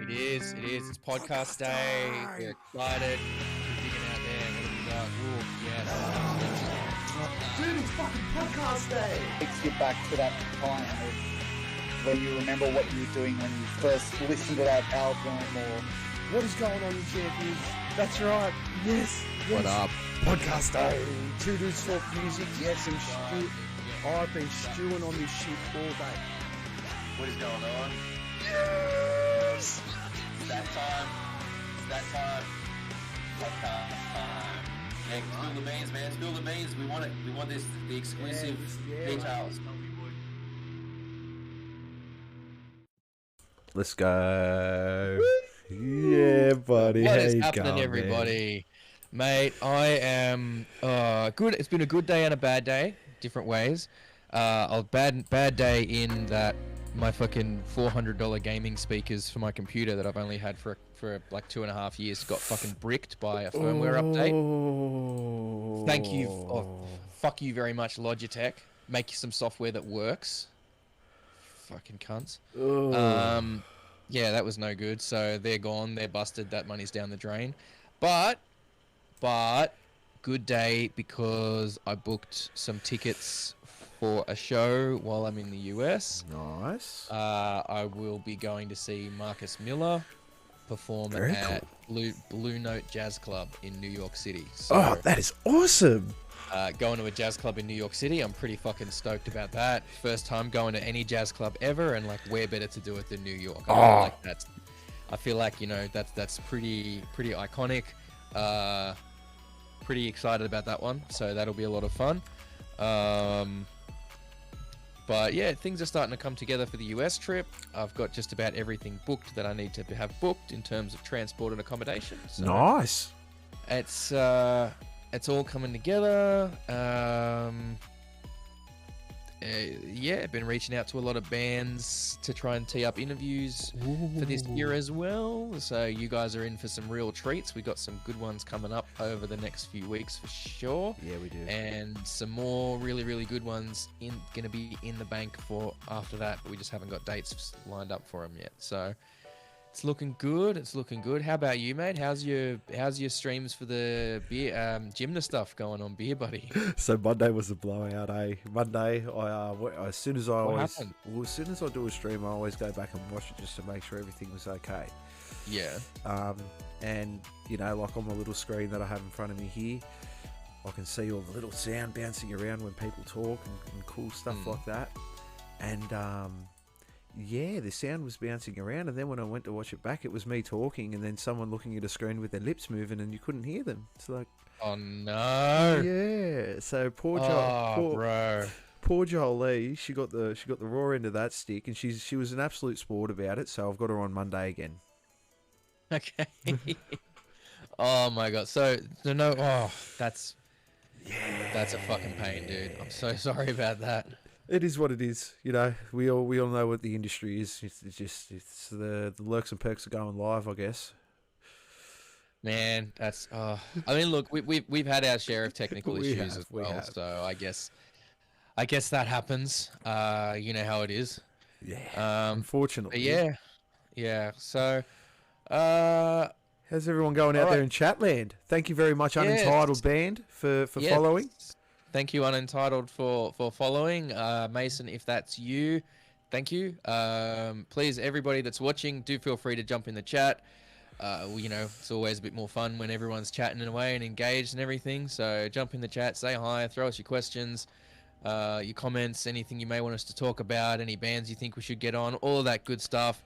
It is. It's podcast day. We're excited. We're digging out there. What have we got? Ooh, yes. Dude, it's fucking podcast day. Takes you back to that time of when you remember what you were doing when you first listened to that album, or What is going on, you champions? That's right. Yes. What up? Podcast day. Two dudes talk music. Yes, and stew. I've been stewing on this shit all day. What is going on? Yes. It's that time. It's that time. Podcast time. Yeah, spill the beans, man. Spill the beans. We want it. We want this. The exclusive details. Let's go. Yeah, buddy. What How is you happening, going, everybody? Mate, I am good. It's been a good day and a bad day, different ways. A bad day in that my fucking $400 gaming speakers for my computer that I've only had for like 2.5 years got fucking bricked by a firmware update. Thank you. Fuck you very much, Logitech. Make you some software that works. Fucking cunts. Yeah, that was no good. So they're gone. They're busted. That money's down the drain. But good day because I booked some tickets for a show while I'm in the US. Nice. I will be going to see Marcus Miller perform Very at Blue Note Jazz Club in New York City. So, Oh, that is awesome. going to a jazz club in New York City, I'm pretty fucking stoked about that. First time going to any jazz club ever, and like, where better to do it than New York? I feel like you know that's pretty iconic. Pretty excited about that one, so that'll be a lot of fun. But yeah, things are starting to come together for the US trip. I've got just about everything booked that I need to have booked in terms of transport and accommodation. So Nice. it's all coming together. Yeah, been reaching out to a lot of bands to try and tee up interviews for this year as well. So you guys are in for some real treats. We got some good ones coming up over the next few weeks for sure. Yeah, we do. And some more really good ones gonna be in the bank for after that. But we just haven't got dates lined up for them yet. So it's looking good. It's looking good. How about you, mate? How's your streams for the beer gymnast stuff going on, Beer Buddy? So Monday was a blowout, eh? Monday, as soon as I happened? as soon as I do a stream, I always go back and watch it just to make sure everything was okay. Yeah. And you know, like on my little screen that I have in front of me here, I can see all the little sound bouncing around when people talk and cool stuff like that. And yeah, the sound was bouncing around, and then when I went to watch it back, it was me talking, and then someone looking at a screen with their lips moving, and you couldn't hear them. It's like, Oh no. yeah. So poor Jolie, she got the raw end of that stick, and she was an absolute sport about it. So I've got her on Monday again. Okay. Oh my god. So that's a fucking pain, dude. I'm so sorry about that. It is what it is, you know. We all know what the industry is. It's the lurks and perks of going live, I guess. Man, that's I mean, look, we've had our share of technical issues as well, have. so I guess that happens. You know how it is. Yeah. Unfortunately. But yeah. So, how's everyone going out there in Chatland? Thank you very much, Unentitled Band, for following. Thank you, Unentitled, for following. Mason, if that's you, thank you. Please, everybody that's watching, do feel free to jump in the chat. You know, it's always a bit more fun when everyone's chatting away and engaged and everything. So jump in the chat, say hi, throw us your questions, your comments, anything you may want us to talk about, any bands you think we should get on, all of that good stuff.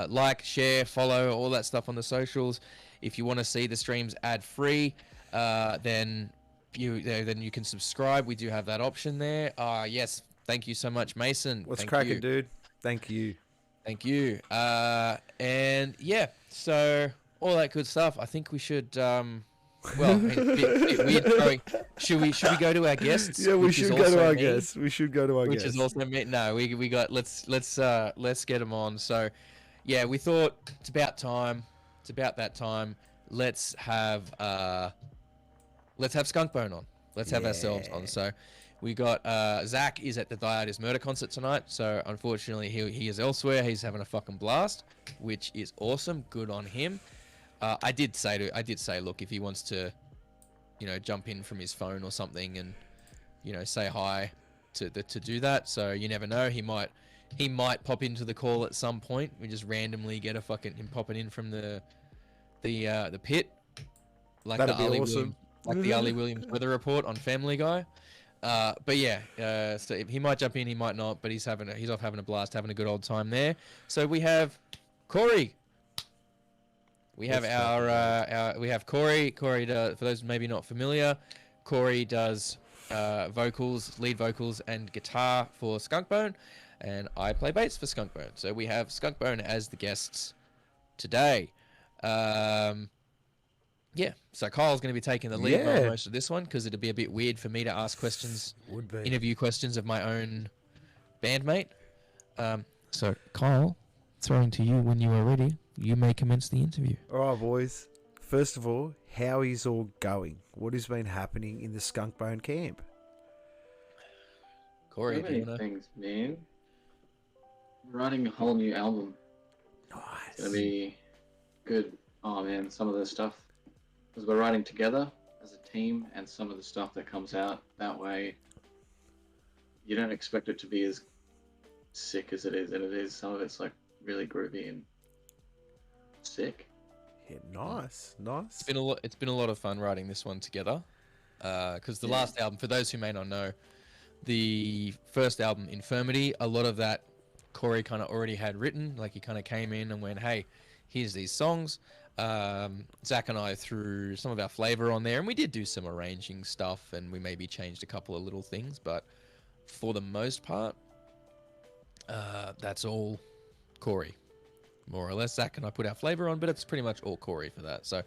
Like, share, follow, all that stuff on the socials. If you want to see the streams ad-free, then you can subscribe. We do have that option there. Yes, thank you so much, Mason. What's cracking, dude? Thank you. And yeah, so all that good stuff. I think we should well, a bit weird throwing. Should we go to our guests? Yeah, we should go to our guests. We should go to our which guests. Is also me. No, we got let's get them on. So yeah, we thought it's about time. It's about that time. Let's have SKUNKBONE on. Let's have ourselves on. So We got Zach is at the Die Artist Murder concert tonight, so unfortunately he is elsewhere. He's having a fucking blast, which is awesome. Good on him. I did say, look, if he wants to, jump in from his phone or something and, say hi to do that. So you never know. He might pop into the call at some point. We just randomly get him popping in from the pit, like That'd the be Ali awesome. the Ali Williams weather report on Family Guy. But yeah, so he might jump in, he might not, but he's off having a blast, having a good old time there. So we have Corey. We have we have Corey. Corey does, for those maybe not familiar, Corey does vocals, lead vocals, and guitar for SKUNKBONE, and I play bass for SKUNKBONE. So we have SKUNKBONE as the guests today. Yeah, so Kyle's going to be taking the lead on most of this one because it'd be a bit weird for me to ask questions, interview questions of my own bandmate. So Kyle, throwing to you when you are ready. You may commence the interview. All right, boys. First of all, how is all going? What has been happening in the SKUNKBONE camp? Corey, so many things, man. We're writing a whole new album. Nice. It's gonna be good. Oh man, some of the stuff, because we're writing together as a team, and some of the stuff that comes out that way, you don't expect it to be as sick as it is, and it is. Some of it's like really groovy and sick. Yeah, nice. It's been a lot of fun writing this one together. Because the last album, for those who may not know, the first album, Infirmity, a lot of that Corey kind of already had written. Like he kind of came in and went, "Hey, here's these songs." Zach and I threw some of our flavor on there, and we did do some arranging stuff, and we maybe changed a couple of little things, but for the most part, that's all Corey, more or less. Zach and I put our flavor on, but it's pretty much all Corey for that. So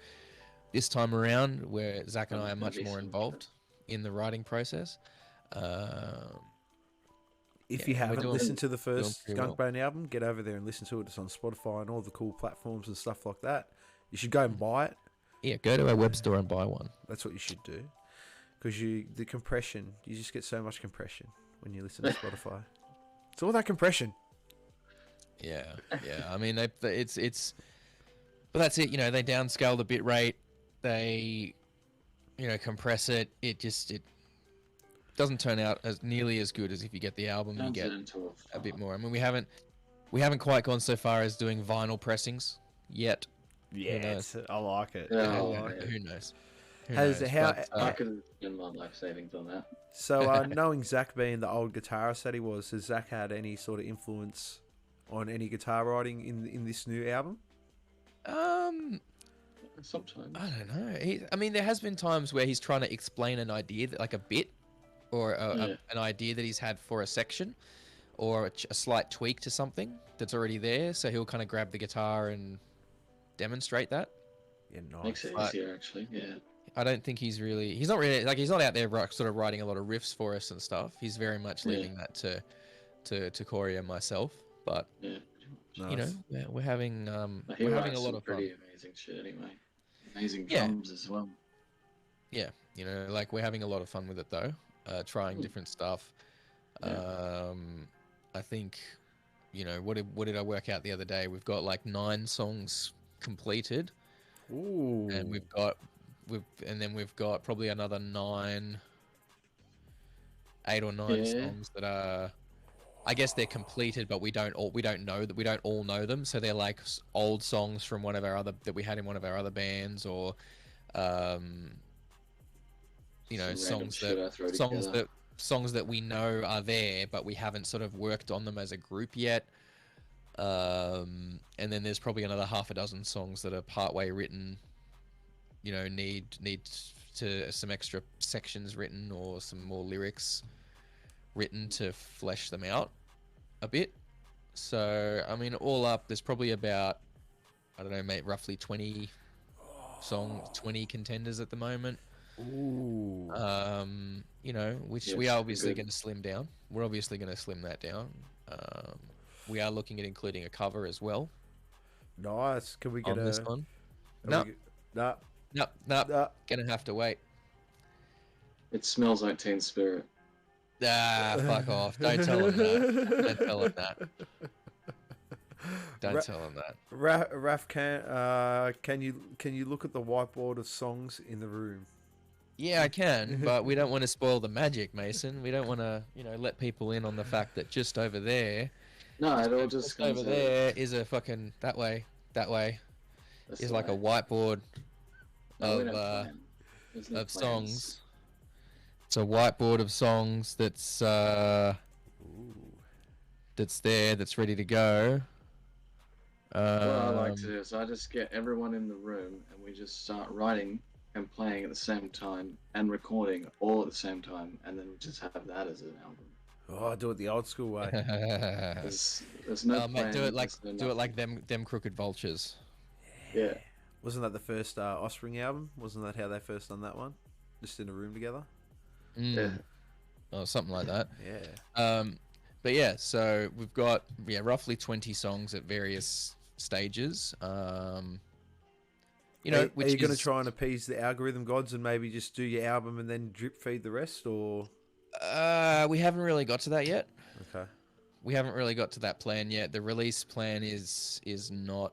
this time around, where Zach and I are much more involved in the writing process. If you haven't listened to the first SKUNKBONE well. album, get over there and listen to it. It's on Spotify and all the cool platforms and stuff like that. You should go and buy it. Yeah, go to our web store and buy one. That's what you should do. Because the compression, you just get so much compression when you listen to Spotify. It's all that compression. Yeah. I mean, it's, but that's it. They downscale the bit rate. They, compress it. It doesn't turn out as nearly as good as if you get the album. You get a bit more. I mean, we haven't quite gone so far as doing vinyl pressings yet. Yeah, I like it. Yeah, Who knows? I could spend my life savings on that. So, knowing Zach being the old guitarist that he was, has Zach had any sort of influence on any guitar writing in this new album? Sometimes. I don't know. I mean, there has been times where he's trying to explain an idea, like a bit, or an idea that he's had for a section, or a slight tweak to something that's already there. So he'll kind of grab the guitar and demonstrate that. Yeah, nice. Makes it easier, actually. Yeah. I don't think he's not out there sort of writing a lot of riffs for us and stuff. He's very much leaving that to Corey and myself. But Nice. we're having a lot of fun. Pretty amazing shit anyway. Amazing drums as well. Yeah, like we're having a lot of fun with it though. Trying different stuff. I think, what did I work out the other day? We've got like 9 songs completed. Ooh. And we've got probably another 8 or 9 songs that are, I guess they're completed, but we don't all know them. So they're like old songs from that we had in one of our other bands, or songs that we know are there, but we haven't sort of worked on them as a group yet. And then there's probably another half a dozen songs that are partway written, need to some extra sections written or some more lyrics written to flesh them out a bit. So, I mean, all up, there's probably about, I don't know, mate, roughly 20 contenders at the moment. Ooh. Which we are obviously going to slim down. We're obviously going to slim that down. We are looking at including a cover as well. Nice. Can we get this one? No. Gonna have to wait. It smells like Teen Spirit. Ah, fuck off. Don't tell him that. Don't tell him that. Don't tell him that. Raf, can you look at the whiteboard of songs in the room? Yeah, I can, but we don't want to spoil the magic, Mason. We don't want to, let people in on the fact that just over there, No, it all just just over comes there is a fucking that way That's is the like a way. whiteboard No, we of don't plan. There's no of plans. songs. It's a whiteboard of songs that's there, that's ready to go. What I like to Um, do is I just get everyone in the room and we just start writing and playing at the same time and recording all at the same time, and then we just have that as an album. Oh, do it the old school way. There's no mate, plan. do it like there's no nothing. them crooked vultures. Yeah. Wasn't that the first Offspring album? Wasn't that how they first done that one? Just in a room together? Yeah. Or something like that. Yeah. But yeah, so we've got roughly 20 songs at various stages. Are Which you going to is, try and appease the algorithm gods and maybe just do your album and then drip feed the rest, or? we haven't really got to that yet. Okay. We haven't really got to that plan yet. The release plan is not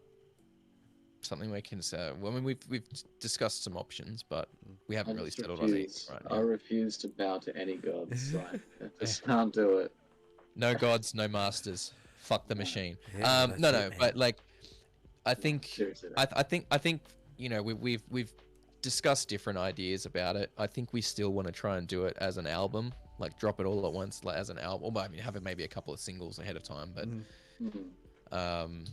something we can say. Well, I mean, we've discussed some options, but we haven't really settled on anything right I now. refuse to bow to any gods. Like, I just can't do it. No gods, no masters. Fuck the machine. Yeah, that's No, it, no, man. but like, I think, Seriously. I think we've discussed different ideas about it. I think we still want to try and do it as an album, like drop it all at once, like as an album. Well, I mean, have it maybe a couple of singles ahead of time, but Mhm.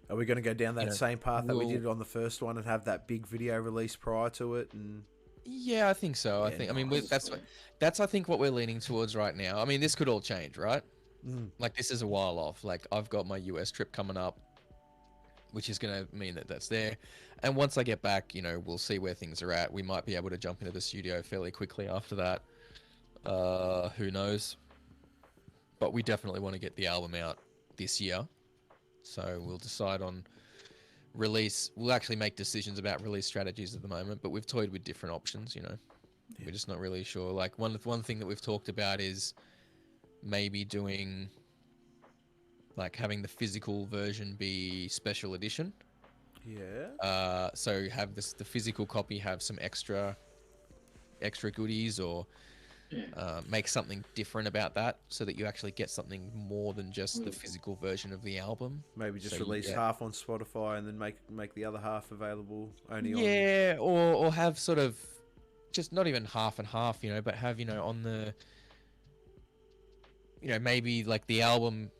Are we going to go down that same path that we we'll- did on the first one and have that big video release prior to it? And yeah, I think so. I Yeah, think. I mean, nice. that's I think what we're leaning towards right now. I mean, this could all change, right? Mm. Like this is a while off. Like I've got my US trip coming up, which is going to mean that that's there. And once I get back, we'll see where things are at. We might be able to jump into the studio fairly quickly after that. Who knows? But we definitely want to get the album out this year. So we'll decide on release. We'll actually make decisions about release strategies at the moment, but we've toyed with different options, We're just not really sure. Like one thing that we've talked about is maybe doing like having the physical version be special edition. yeah. So have the physical copy have some extra goodies, or make something different about that, so that you actually get something more than just the physical version of the album. Maybe just So you release get- half on Spotify and then make the other half available only on. Yeah, or have sort of just not even half and half, but have on the maybe like the album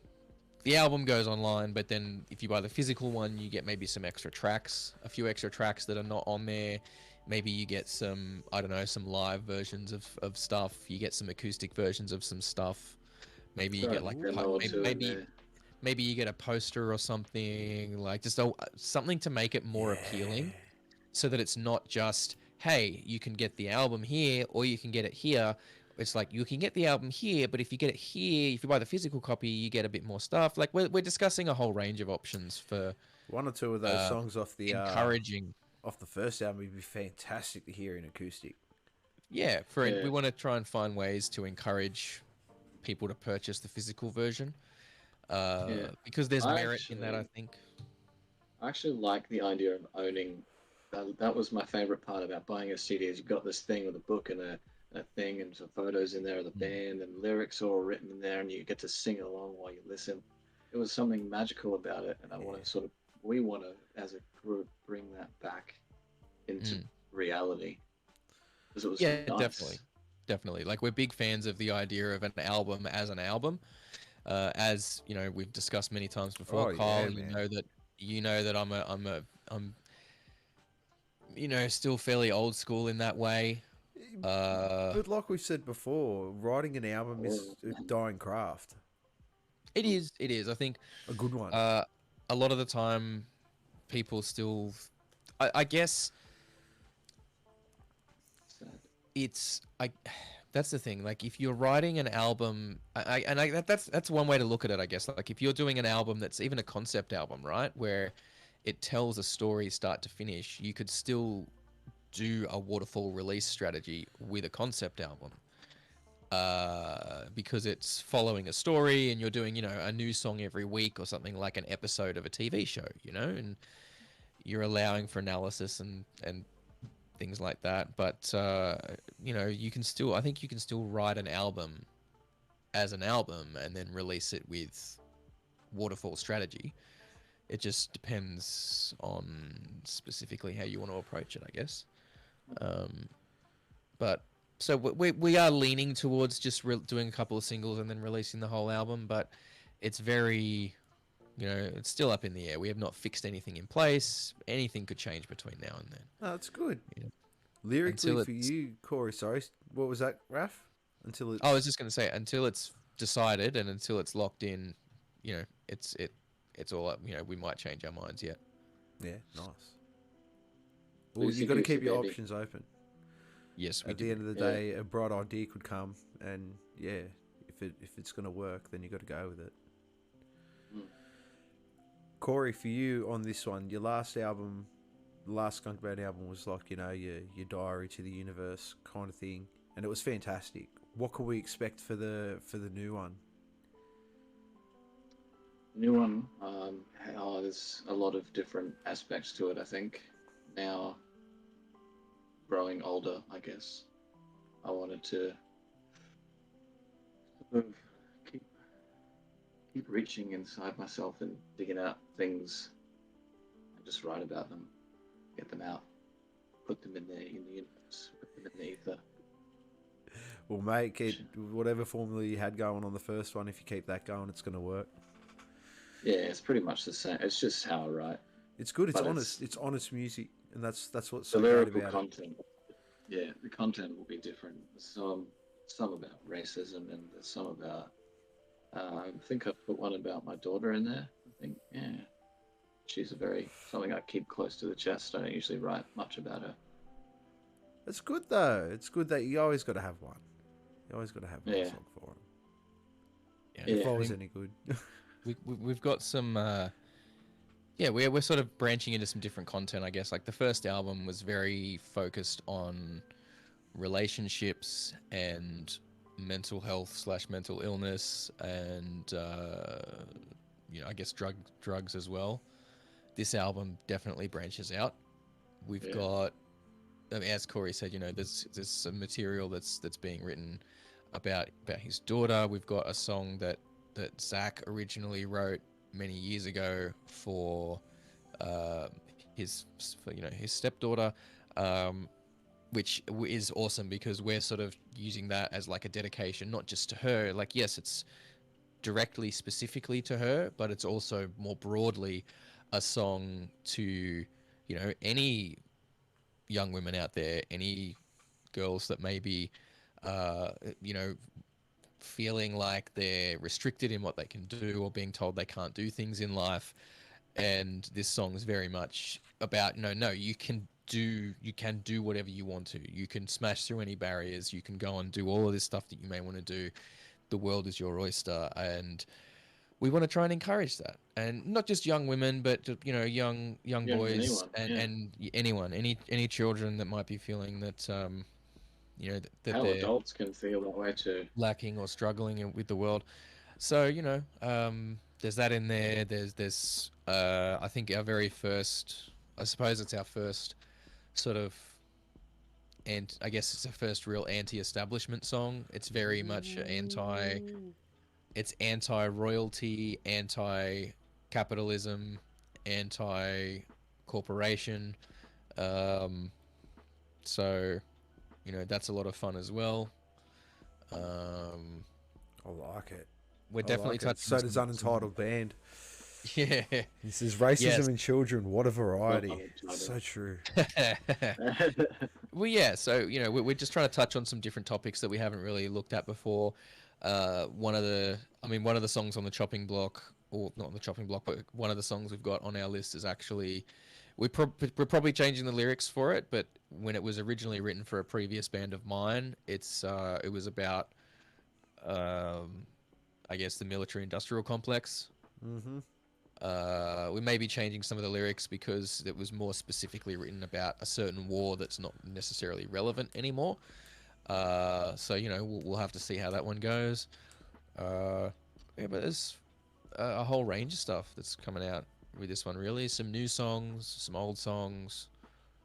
goes online, but then if you buy the physical one, you get maybe some extra tracks, a few extra tracks that are not on there. Maybe you get some, I don't know, some live versions of stuff. You get some acoustic versions of some stuff. Maybe you get like maybe you get a poster or something, like just something to make it more appealing, so that it's not just, hey, you can get the album here or you can get it here. It's like you can get the album here, but if you get it here, if you buy the physical copy, you get a bit more stuff. Like we're discussing a whole range of options for One or two of those songs off the encouraging. off the first album would be fantastic to hear in acoustic. Yeah, we want to try and find ways to encourage people to purchase the physical version, because there's merit in that, I think. I actually like the idea of owning. That was my favorite part about buying a CD. Is you've got this thing with a book and a thing and some photos in there of the band and lyrics all written in there, and you get to sing along while you listen. It was something magical about it, and I want to we want to, as a group, bring that back into reality. Because it was nice. Definitely. Like we're big fans of the idea of an album as an album. As we've discussed many times before, Kyle. You know that I'm still fairly old school in that way. But like we've said before, writing an album is a dying craft. It is. I think A good one. a lot of the time, people still, I guess, that's the thing. Like if you're writing an album, that's one way to look at it, I guess. Like if you're doing an album that's even a concept album, right, where it tells a story start to finish, you could still do a waterfall release strategy with a concept album. because it's following a story and you're doing, you know, a new song every week or something like an episode of a TV show, you know, and you're allowing for analysis and things like that. But, you know, you can still, I think you can still write an album as an album and then release it with waterfall strategy. It just depends on specifically how you want to approach it, I guess. But so we are leaning towards just doing a couple of singles and then releasing the whole album, but it's very, you know, it's still up in the air. We have not fixed anything in place. Anything could change between now and then. No, it's good. Yeah. Lyrically Until for it's- you, Corey, sorry, what was that, Raf? Until it's... I was just going to say, until it's decided and until it's locked in, you know, it's all up. You know, we might change our minds yet. Yeah, nice. Well, Lucy you got to Goosey, keep your baby. options open. Yes, we At do. the end of the Yeah. day, a bright idea could come, and yeah, if it's gonna work, then you got to go with it. Mm. Corey, for you on this one, your last album, the last SKUNKBONE album was like, you know, your diary to the universe kind of thing, and it was fantastic. What can we expect for the new one? New one. There's a lot of different aspects to it. I think now, growing older, I guess, I wanted to sort of keep reaching inside myself and digging out things and just write about them, get them out, put them in the universe, put them in the ether. Well, mate, whatever formula you had going on the first one, if you keep that going, it's gonna work. Yeah, it's pretty much the same. It's just how I write. It's good. It's But honest. It's honest music, and that's what's The so great lyrical about it. content. Yeah, the content will be different. Some about racism and there's some about. I think I've put one about my daughter in there. I think, yeah, she's something I keep close to the chest. I don't usually write much about her. It's good though. It's good that you always got to have one. You always got to have one Yeah. song for him. Yeah, If Yeah. I I was think any good. we've got some. Yeah, we're sort of branching into some different content, I guess. Like the first album was very focused on relationships and mental health / mental illness and you know, I guess drugs as well. This album definitely branches out. We've Yeah. got, I mean, as Corey said, you know, there's some material that's being written about his daughter. We've got a song that Zach originally wrote many years ago for his stepdaughter, which is awesome because we're sort of using that as like a dedication, not just to her. Like, yes, it's directly specifically to her, but it's also more broadly a song to, you know, any young women out there, any girls that may be you know, feeling like they're restricted in what they can do or being told they can't do things in life. And this song's very much about, no, you can do whatever you want to. You can smash through any barriers. You can go and do all of this stuff that you may want to do. The world is your oyster. And we want to try and encourage that. And not just young women, but, you know, young boys anyone, and anyone, any children that might be feeling that, you know, that How they're adults can feel that way too. lacking or struggling with the world. So, you know, there's that in there. There's I think our very first, I suppose it's our first sort of, and I guess it's the first real anti-establishment song. It's very much it's anti-royalty, anti-capitalism, anti-corporation. So, you know, that's a lot of fun as well. I like it. We're I definitely like it. touching. So does Unentitled Band. Yeah. This is racism Yes. in children. What a variety. Unentitled. So true. Well, yeah. So, you know, we're just trying to touch on some different topics that we haven't really looked at before. One of the songs on the chopping block, or not on the chopping block, but one of the songs we've got on our list is actually, we're probably changing the lyrics for it, but when it was originally written for a previous band of mine, it was about, I guess, the military-industrial complex. Mm-hmm. We may be changing some of the lyrics because it was more specifically written about a certain war that's not necessarily relevant anymore. So you know, we'll have to see how that one goes. Yeah, but there's a whole range of stuff that's coming out with this one. Really, some new songs, some old songs.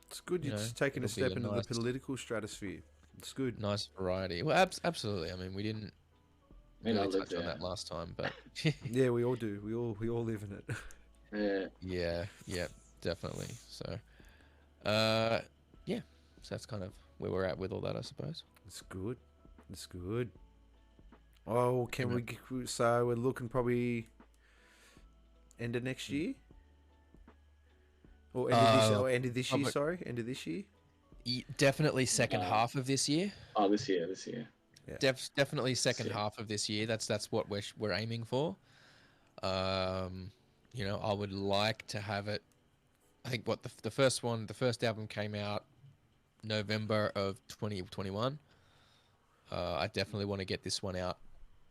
It's good. You You're know, just taking a it'll be step a into the nice, political stratosphere. It's good. nice variety. Well, absolutely. I mean, we didn't I mean, I really live touch on there. that last time, but Yeah, we all do. We all live in it. Yeah. yeah, definitely. So, yeah, so that's kind of where we're at with all that, I suppose. It's good. It's good. Oh, can Yeah. we? So we're looking probably end of next year, or end of this, or end of this year. probably- Sorry, end of this year. Definitely second Uh, half of this year. Oh, this year. Definitely second Sick. half of this year. That's what we're aiming for. You know, I would like to have it. I think what the first one, the first album came out November of 2021. I definitely want to get this one out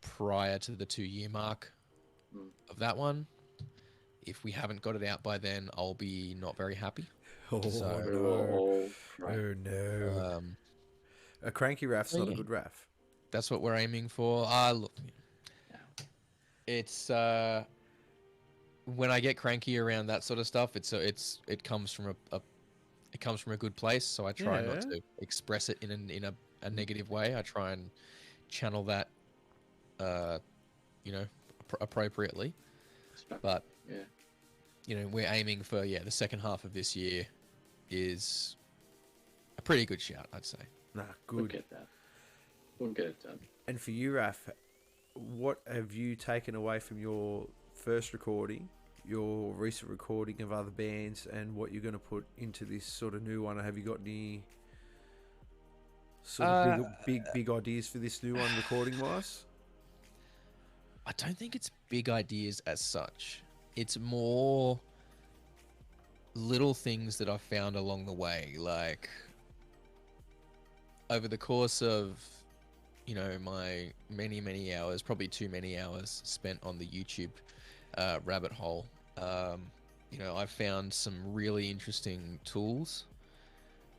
prior to the 2-year mark Mm. of that one. If we haven't got it out by then, I'll be not very happy. Oh So- We will no! all cry. Oh no! Um, A cranky raff's oh, not a yeah. good raff. that's what we're aiming for. Look, it's when I get cranky around that sort of stuff, it comes from it comes from a good place. So I try not Yeah. to express it in a negative way. I try and channel that, you know, appropriately. But Yeah. you know, we're aiming for the second half of this year is a pretty good shout, I'd say. Nah, We'll good. get that. We'll get it done. And for you, Raff, what have you taken away from your first recording, your recent recording of other bands, and what you're going to put into this sort of new one? Have you got any sort of big ideas for this new one, recording wise? I don't think it's big ideas as such. It's more little things that I've found along the way, like over the course of, you know, my many hours, probably too many hours spent on the YouTube rabbit hole. You know, I've found some really interesting tools,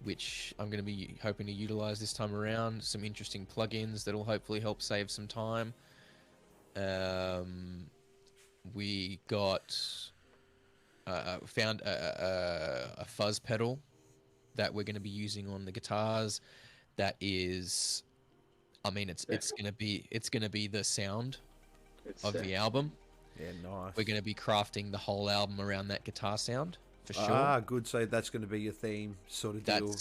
which I'm going to be hoping to utilize this time around. Some interesting plugins that'll hopefully help save some time. We got found a fuzz pedal that we're going to be using on the guitars. That is, I mean, it's going to be the sound It's of sick. the album. Yeah, nice. We're going to be crafting the whole album around that guitar sound for sure. Ah, good. So that's going to be your theme sort of deal.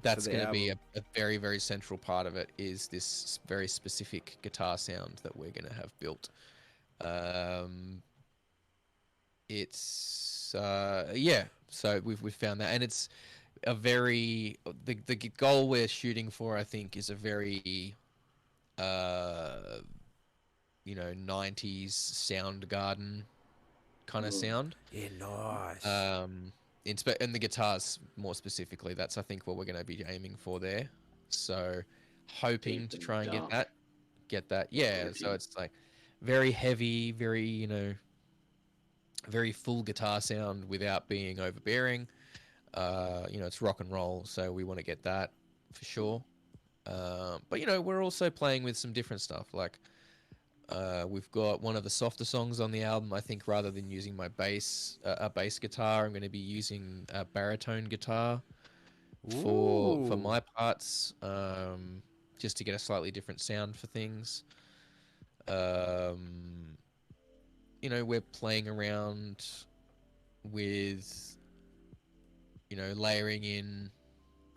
That's the going to be album. a very, very central part of it, is this very specific guitar sound that we're going to have built. It's yeah, so we've found that, and it's a very the goal we're shooting for, I think, is a very you know, 90s Soundgarden kind of sound. Yeah, nice. And the guitars more specifically, that's I think what we're going to be aiming for there. So hoping Deep to and try and dark. get that. Yeah, so Heavy. it's like very heavy, very, you know, very full guitar sound without being overbearing. You know, it's rock and roll, so we want to get that for sure. But you know, we're also playing with some different stuff. Like we've got one of the softer songs on the album. I think rather than using my a bass guitar, I'm going to be using a baritone guitar for Ooh. my parts, just to get a slightly different sound for things. You know, we're playing around with, you know, layering in,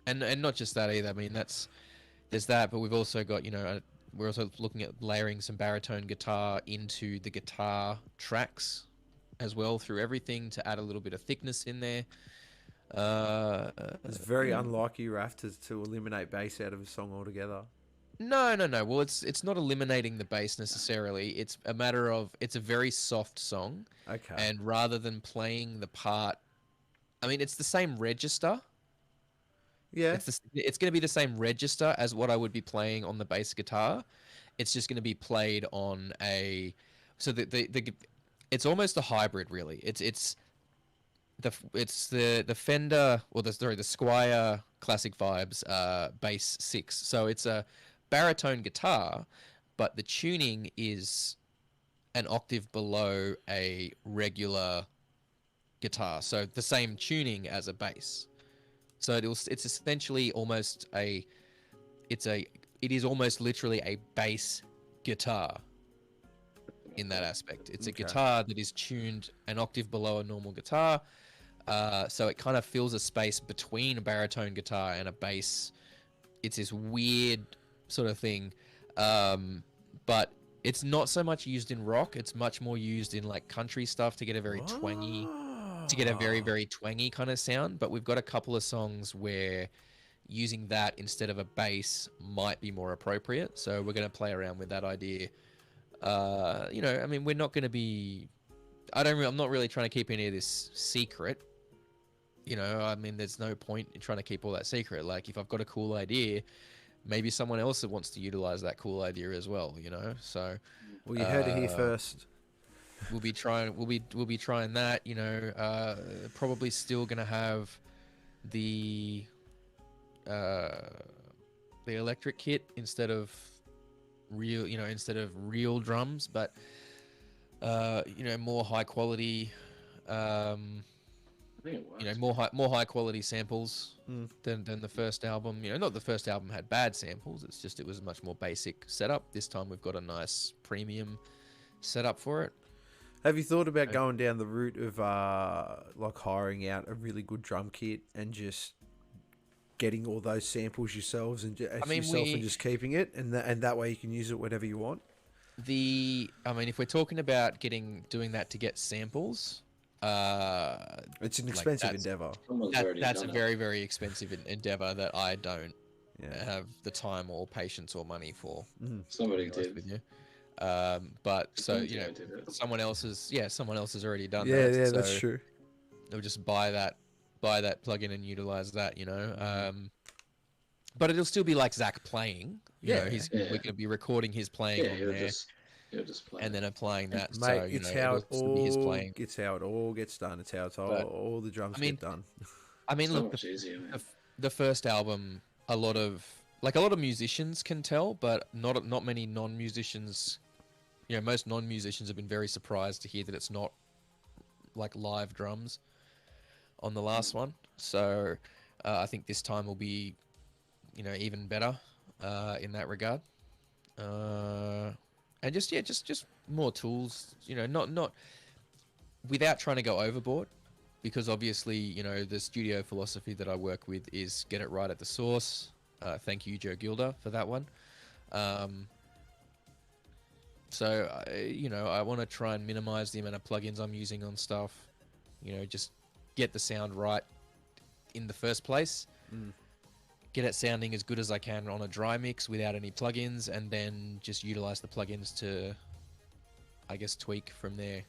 and not just that either. I mean, there's that, but we've also got, you know, we're also looking at layering some baritone guitar into the guitar tracks as well through everything to add a little bit of thickness in there. It's very unlike you, Raff, to eliminate bass out of a song altogether. No. Well, it's not eliminating the bass necessarily. It's a matter of, it's a very soft song, Okay. and rather than playing the part, I mean, it's the same register. Yeah. It's going to be the same register as what I would be playing on the bass guitar. It's just going to be played on it's almost a hybrid, really. It's the Fender, or the Squire classic vibes bass 6. So it's a baritone guitar, but the tuning is an octave below a regular guitar. So the same tuning as a bass. So it's essentially almost it is almost literally a bass guitar in that aspect. It's a guitar that is tuned an octave below a normal guitar. So it kind of fills a space between a baritone guitar and a bass. It's this weird sort of thing. But it's not so much used in rock. It's much more used in like country stuff to get a very twangy, very, very twangy kind of sound. But we've got a couple of songs where using that instead of a bass might be more appropriate. So we're going to play around with that idea. You know, I mean, we're not going to be, I'm not really trying to keep any of this secret. You know, I mean, there's no point in trying to keep all that secret. Like, if I've got a cool idea, maybe someone else that wants to utilize that cool idea as well, you know? So, Well, you heard it here first. we'll be trying that, you know, probably still going to have the electric kit instead of real drums, but you know, more high quality, I think it works. you know, more high quality samples than the first album. You know, not the first album had bad samples. It's just it was a much more basic setup. This time we've got a nice premium setup for it. Have you thought about going down the route of like hiring out a really good drum kit and just getting all those samples yourselves and and just keeping it, and that way you can use it whenever you want? I mean, if we're talking about doing that to get samples, It's an expensive endeavor. That's a very, very expensive endeavor that I don't have the time or patience or money for. Somebody to be honest did. with you. But so you know, someone else has already done that. Yeah, so that's true. they'll just buy that plugin and utilize that. You know, but it'll still be like Zach playing. You know, we're going to be recording his playing on there. He'll just play. And then applying that. Mate, so, you it's know, how his it all gets done. It's how all the drums get done. I mean, So look, much easier, man. the first album, a lot of musicians can tell, but not many non-musicians. You know, most non-musicians have been very surprised to hear that it's not like live drums on the last one. So I think this time will be, you know, even better in that regard. And just more tools. You know, not without trying to go overboard, because obviously, you know, the studio philosophy that I work with is get it right at the source. Thank you, Joe Gilder, for that one. So, you know, I want to try and minimize the amount of plugins I'm using on stuff. You know, just get the sound right in the first place. Get it sounding as good as I can on a dry mix without any plugins, and then just utilize the plugins to, I guess, tweak from there.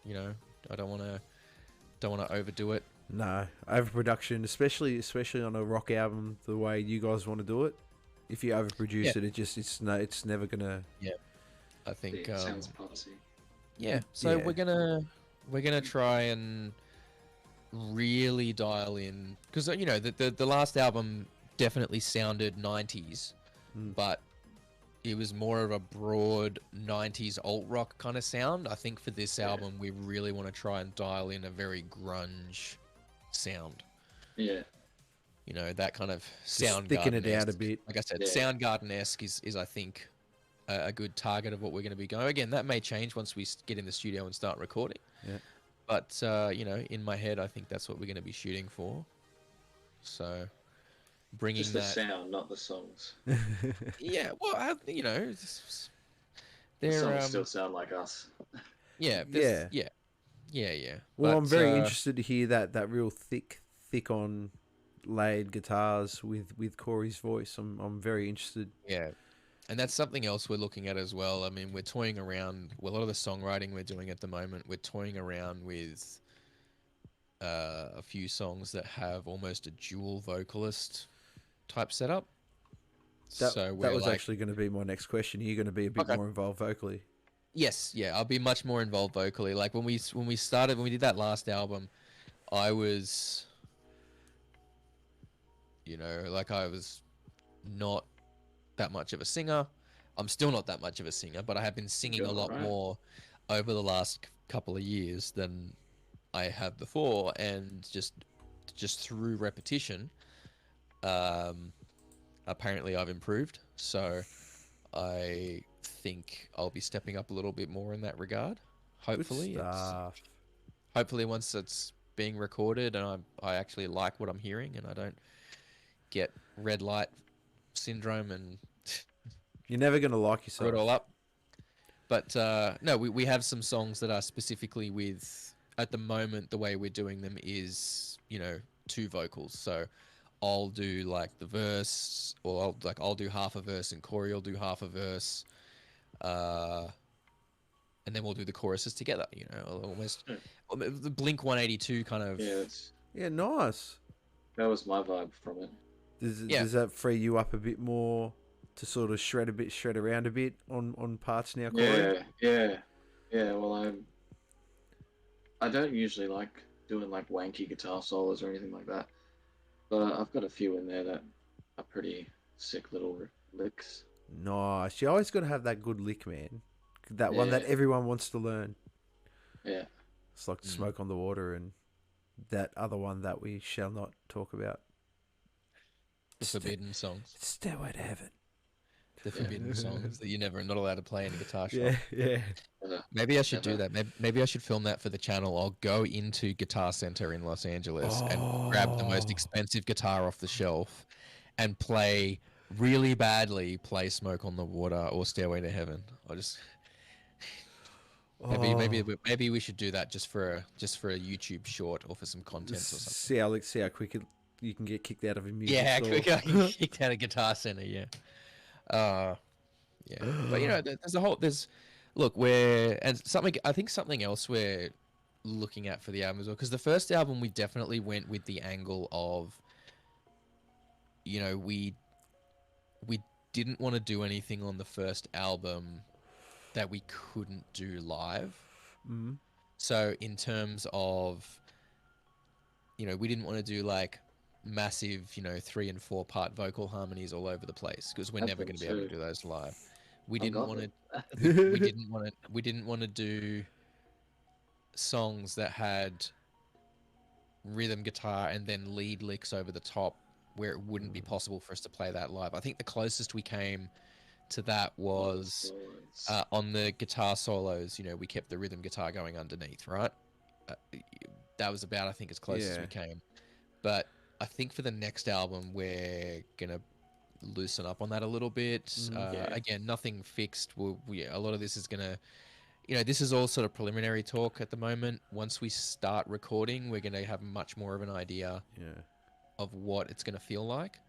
You know, I don't want to overdo it. No, overproduction, especially on a rock album, the way you guys want to do it. If you overproduce it, it's never gonna. Yeah, I think. It sounds policy. Yeah, so we're gonna try and really dial in, because you know the last album definitely sounded 90s, but it was more of a broad 90s alt rock kind of sound. I think for this album we really want to try and dial in a very grunge sound. Yeah, you know, that kind of Soundgarden, sticking it out a bit. Like I said, Soundgarden-esque is I think a good target of what we're going to be going. Again, that may change once we get in the studio and start recording. Yeah. But you know, in my head, I think that's what we're going to be shooting for. So, bringing just the that sound, not the songs. Yeah, well, you know, The they're songs still sound like us. yeah. Well, But, I'm very interested to hear that real thick on laid guitars with Corey's voice. I'm very interested. Yeah, and that's something else we're looking at as well. I mean, we're toying around. Well, a lot of the songwriting we're doing at the moment, we're toying around with a few songs that have almost a dual vocalist type setup. That was actually going to be my next question. Are you going to be a bit more involved vocally? Yes, yeah, I'll be much more involved vocally. Like when we did that last album, I was You know, like I was not that much of a singer. I'm still not that much of a singer, but I have been singing You're a lot alright. more over the last couple of years than I have before, and just through repetition, um, apparently I've improved. So I think I'll be stepping up a little bit more in that regard. Good Hopefully, stuff. hopefully once it's being recorded and I actually like what I'm hearing and I don't get red light syndrome and You're never gonna like screw it yourself. all up. But no, we have some songs that are specifically with, at the moment, the way we're doing them is, you know, two vocals. So I'll do like the verse, or I'll do half a verse and Corey will do half a verse. Uh, and then we'll do the choruses together, you know, almost the Blink 182 kind of. Yeah, Yeah, nice. that was my vibe from it. Yeah. Does that free you up a bit more to sort of shred around a bit on parts now, Corey? Yeah. Well, I don't usually like doing like wanky guitar solos or anything like that, but I've got a few in there that are pretty sick little licks. Nice. You always got to have that good lick, man. That one that Yeah. everyone wants to learn. Yeah, It's like Smoke on the Water and that other one that we shall not talk about. The forbidden songs. Stairway to Heaven. The forbidden songs that you're not allowed to play in a guitar shop. Yeah. Maybe I should do that. Maybe I should film that for the channel. I'll go into Guitar Center in Los Angeles and grab the most expensive guitar off the shelf and play really badly, play Smoke on the Water or Stairway to Heaven. I'll just maybe we should do that just for a YouTube short or for some content or something. See how quick you can get kicked out of a music Yeah, store. quick I can kicked out of Guitar Center. Yeah. Yeah, but you know, I think something else we're looking at for the album as well, because the first album we definitely went with the angle of, you know, we didn't want to do anything on the first album that we couldn't do live. Mm. So in terms of, you know, we didn't want to do like massive, you know, 3 and 4 part vocal harmonies all over the place, because we're never going to be able to do those live. We didn't want to. We didn't want to do songs that had rhythm guitar and then lead licks over the top, where it wouldn't be possible for us to play that live. I think the closest we came to that was on the guitar solos. You know, we kept the rhythm guitar going underneath, right? That was about, I think, as close as we came. But I think for the next album, we're gonna loosen up on that a little bit. Again, nothing fixed. A lot of this is gonna, you know, this is all sort of preliminary talk at the moment. Once we start recording, we're gonna have much more of an idea of what it's gonna feel like.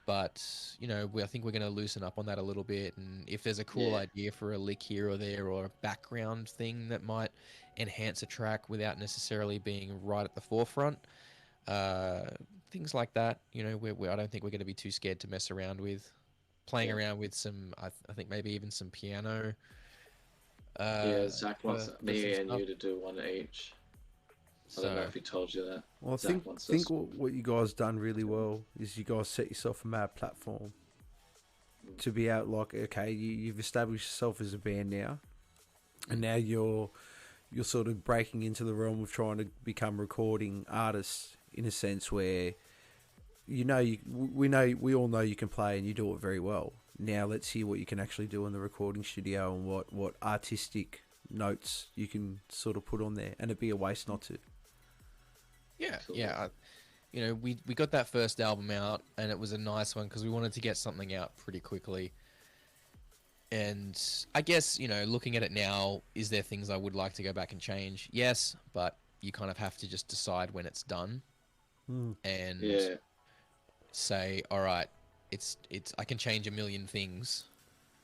But you know, I think we're gonna loosen up on that a little bit. And if there's a cool idea for a lick here or there, or a background thing that might enhance a track without necessarily being right at the forefront. Things like that, you know, I don't think we're going to be too scared to mess around with, playing around with some, I think maybe even some piano. Zach wants me and you to do one each. I don't know if he told you that. Well, I Zach think what you guys done really well is you guys set yourself a mad platform to be out. Like, okay, you've established yourself as a band now, and now you're sort of breaking into the realm of trying to become recording artists, in a sense where we all know you can play and you do it very well. Now let's hear what you can actually do in the recording studio and what artistic notes you can sort of put on there, and it'd be a waste not to. You know, we got that first album out and it was a nice one because we wanted to get something out pretty quickly. And I guess, you know, looking at it now, is there things I would like to go back and change? Yes, but you kind of have to just decide when it's done and say, all right, it's I can change a million things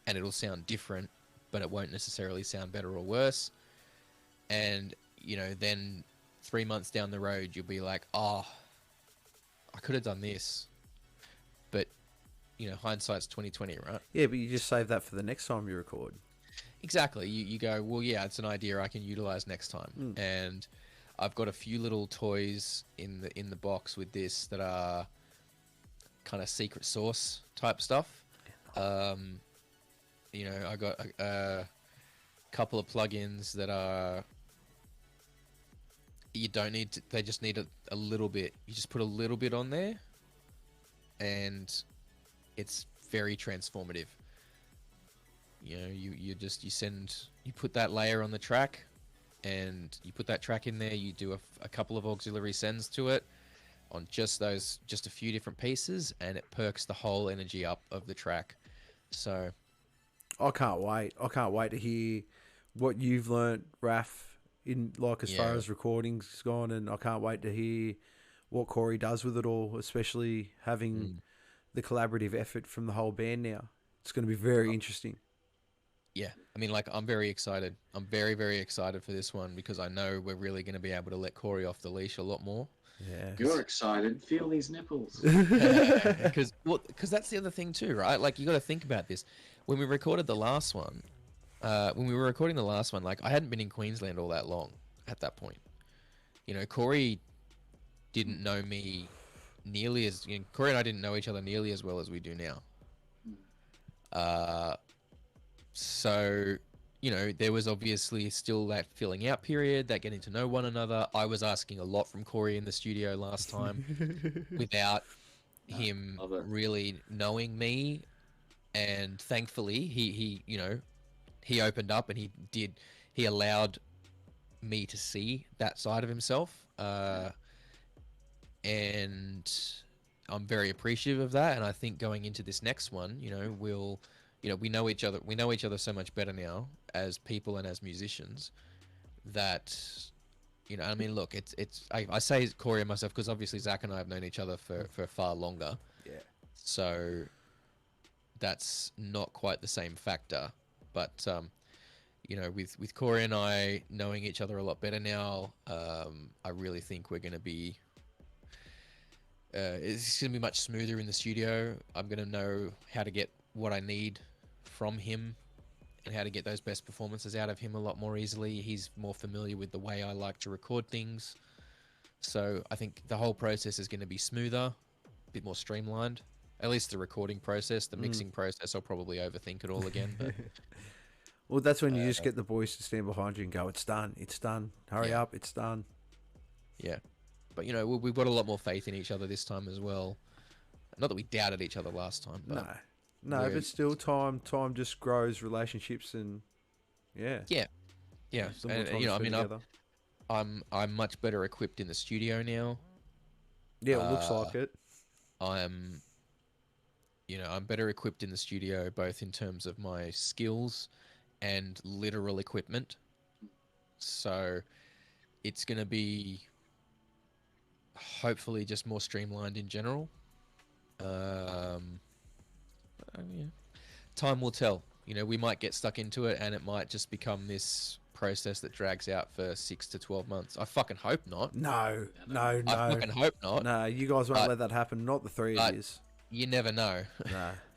and it'll sound different, but it won't necessarily sound better or worse. And, you know, then 3 months down the road, you'll be like, oh, I could have done this. But, you know, hindsight's 20/20, right? Yeah, but you just save that for the next time you record. Exactly. You go, well, yeah, it's an idea I can utilize next time. And I've got a few little toys in the box with this that are kind of secret sauce type stuff. You know, I got a couple of plugins that are, you don't need to, they just need a little bit. You just put a little bit on there and it's very transformative. You know, you put that layer on the track and you put that track in there, you do a couple of auxiliary sends to it on just a few different pieces, and it perks the whole energy up of the track. So I can't wait. I can't wait to hear what you've learnt, Raf, in like as far as recordings gone, and I can't wait to hear what Corey does with it all, especially having the collaborative effort from the whole band now. It's going to be very interesting. Yeah, I mean, like, I'm very excited. I'm very, very excited for this one because I know we're really going to be able to let Corey off the leash a lot more. Yeah. You're excited. Feel these nipples. Because that's the other thing too, right? Like, you got to think about this. When we recorded the last one, when we were recording the last one, like, I hadn't been in Queensland all that long at that point. You know, Corey didn't know me nearly as, you know, Corey and I didn't know each other nearly as well as we do now. So, you know, there was obviously still that filling out period, that getting to know one another. I was asking a lot from Corey in the studio last time without him really knowing me. And thankfully, he you know, he opened up and he allowed me to see that side of himself. And I'm very appreciative of that. And I think going into this next one, you know, we know each other so much better now as people and as musicians that, you know, I mean, look, I say Corey and myself because obviously Zach and I have known each other for far longer. Yeah. So that's not quite the same factor, but you know, with Corey and I knowing each other a lot better now, I really think we're going to be. It's going to be much smoother in the studio. I'm going to know how to get what I need from him and how to get those best performances out of him a lot more easily. He's more familiar with the way I like to record things. So I think the whole process is going to be smoother, a bit more streamlined. At least the recording process. The mixing process, I'll probably overthink it all again. But well, that's when you just get the boys to stand behind you and go, it's done, it's done. Hurry up, it's done. Yeah. But, you know, we've got a lot more faith in each other this time as well. Not that we doubted each other last time. But No, but still, time just grows relationships, and yeah. And, you know, I mean, I'm much better equipped in the studio now. Yeah, it looks like it. I'm better equipped in the studio, both in terms of my skills and literal equipment. So it's going to be hopefully just more streamlined in general. Yeah. Time will tell. You know, we might get stuck into it and it might just become this process that drags out for 6 to 12 months. I fucking hope not. No. I fucking hope not. No, you guys won't let that happen. Not the three of you. You never know.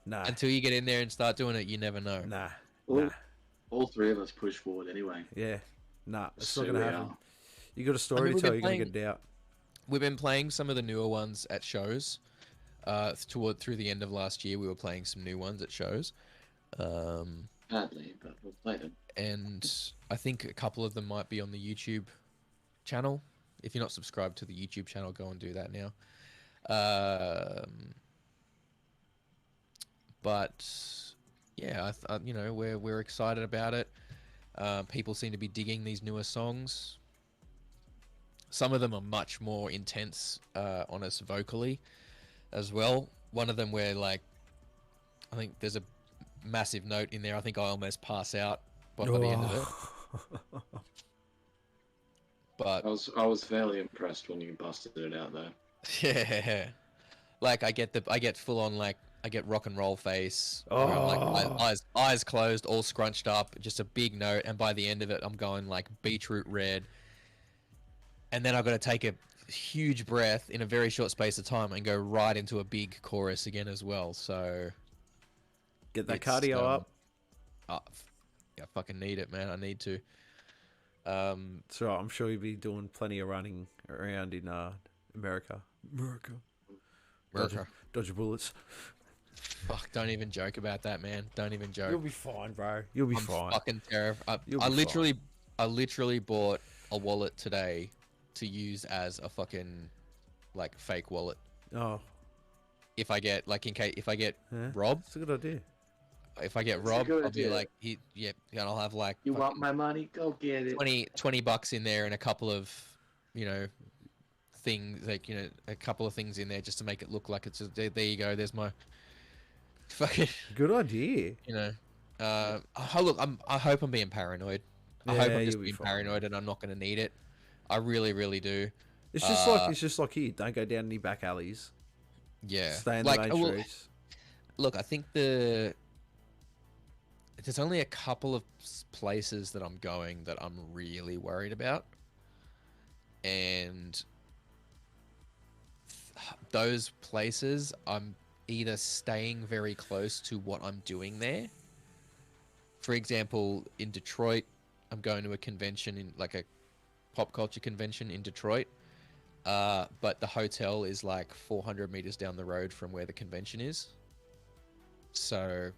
Nah. Until you get in there and start doing it, you never know. Nah. All three of us push forward anday. Yeah. Nah, it's So not going to we happen. are. You got a story to tell, you're going to get it out. We've been playing some of the newer ones at shows. Through the end of last year, we were playing some new ones at shows. Badly, but we'll play them. And I think a couple of them might be on the YouTube channel. If you're not subscribed to the YouTube channel, go and do that now. But yeah, you know, we're excited about it. People seem to be digging these newer songs. Some of them are much more intense on us vocally as well. One of them where, like, I think there's a massive note in there. I think I almost pass out by the end of it. But I was fairly impressed when you busted it out though. Yeah, like I get full on, like, I get rock and roll face. Where I'm like, my eyes closed, all scrunched up, just a big note, and by the end of it, I'm going like beetroot red. And then I've got to take a huge breath in a very short space of time and go right into a big chorus again as well. So get that cardio up. Yeah, I fucking need it, man. I need to. So I'm sure you'll be doing plenty of running around in America. Dodge your bullets. Fuck, don't even joke about that, man. Don't even joke. You'll be fine, bro. You'll be I'm fine. fucking terrified. You'll I be literally, I literally bought a wallet today to use as a fucking like fake wallet. Oh, If I get like if I get yeah. robbed, It's a good idea. if I get That's a robbed, good I'll be idea. like, yeah, and I'll have like You want fucking my money? Go get it. 20 bucks in there and a couple of, you know, things like, you know, a couple of things in there just to make it look like it's just, there you go. There's my fucking, Good idea. you know. Look, I hope I'm being paranoid. I hope I'm just you'll be being fine. paranoid and I'm not going to need it. I really, really do. It's just like here. Don't go down any back alleys. Yeah. Stay in like, the main well, streets. look, I think there's only a couple of places that I'm going that I'm really worried about. And those places, I'm either staying very close to what I'm doing there. For example, in Detroit, I'm going to a convention in like a pop culture convention in Detroit. But the hotel is like 400 meters down the road from where the convention is. So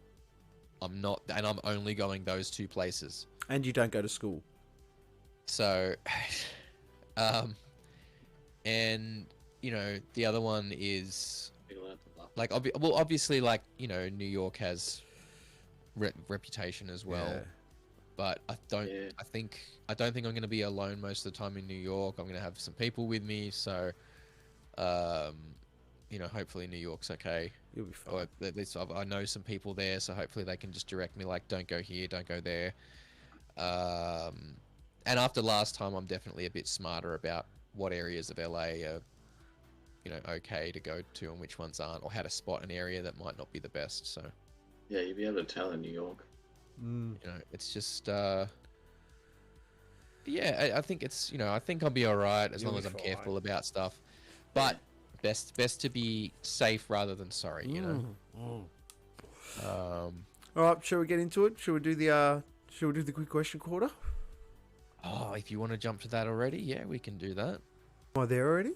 I'm not, and I'm only going those two places. And you don't go to school. So, and you know, the other one is like, obviously, like, you know, New York has reputation as well. Yeah. But I don't Yeah. think I'm going to be alone most of the time in New York. I'm going to have some people with me, so you know, hopefully New York's okay. You'll be fine. Or at least I know some people there, so hopefully they can just direct me, like, don't go here, don't go there. And after last time, I'm definitely a bit smarter about what areas of LA are, you know, okay to go to and which ones aren't, or how to spot an area that might not be the best. So Yeah, you'll be able to tell in New York. Mm. you know, it's just yeah, I think it's, you know, I think I'll be all right as You'll long be as I'm fine. careful about stuff. But best to be safe rather than sorry, you know. All right, shall we get into it? Shall we do the quick question quarter? Oh, if you want to jump to that already, yeah, we can do that. Am I there already?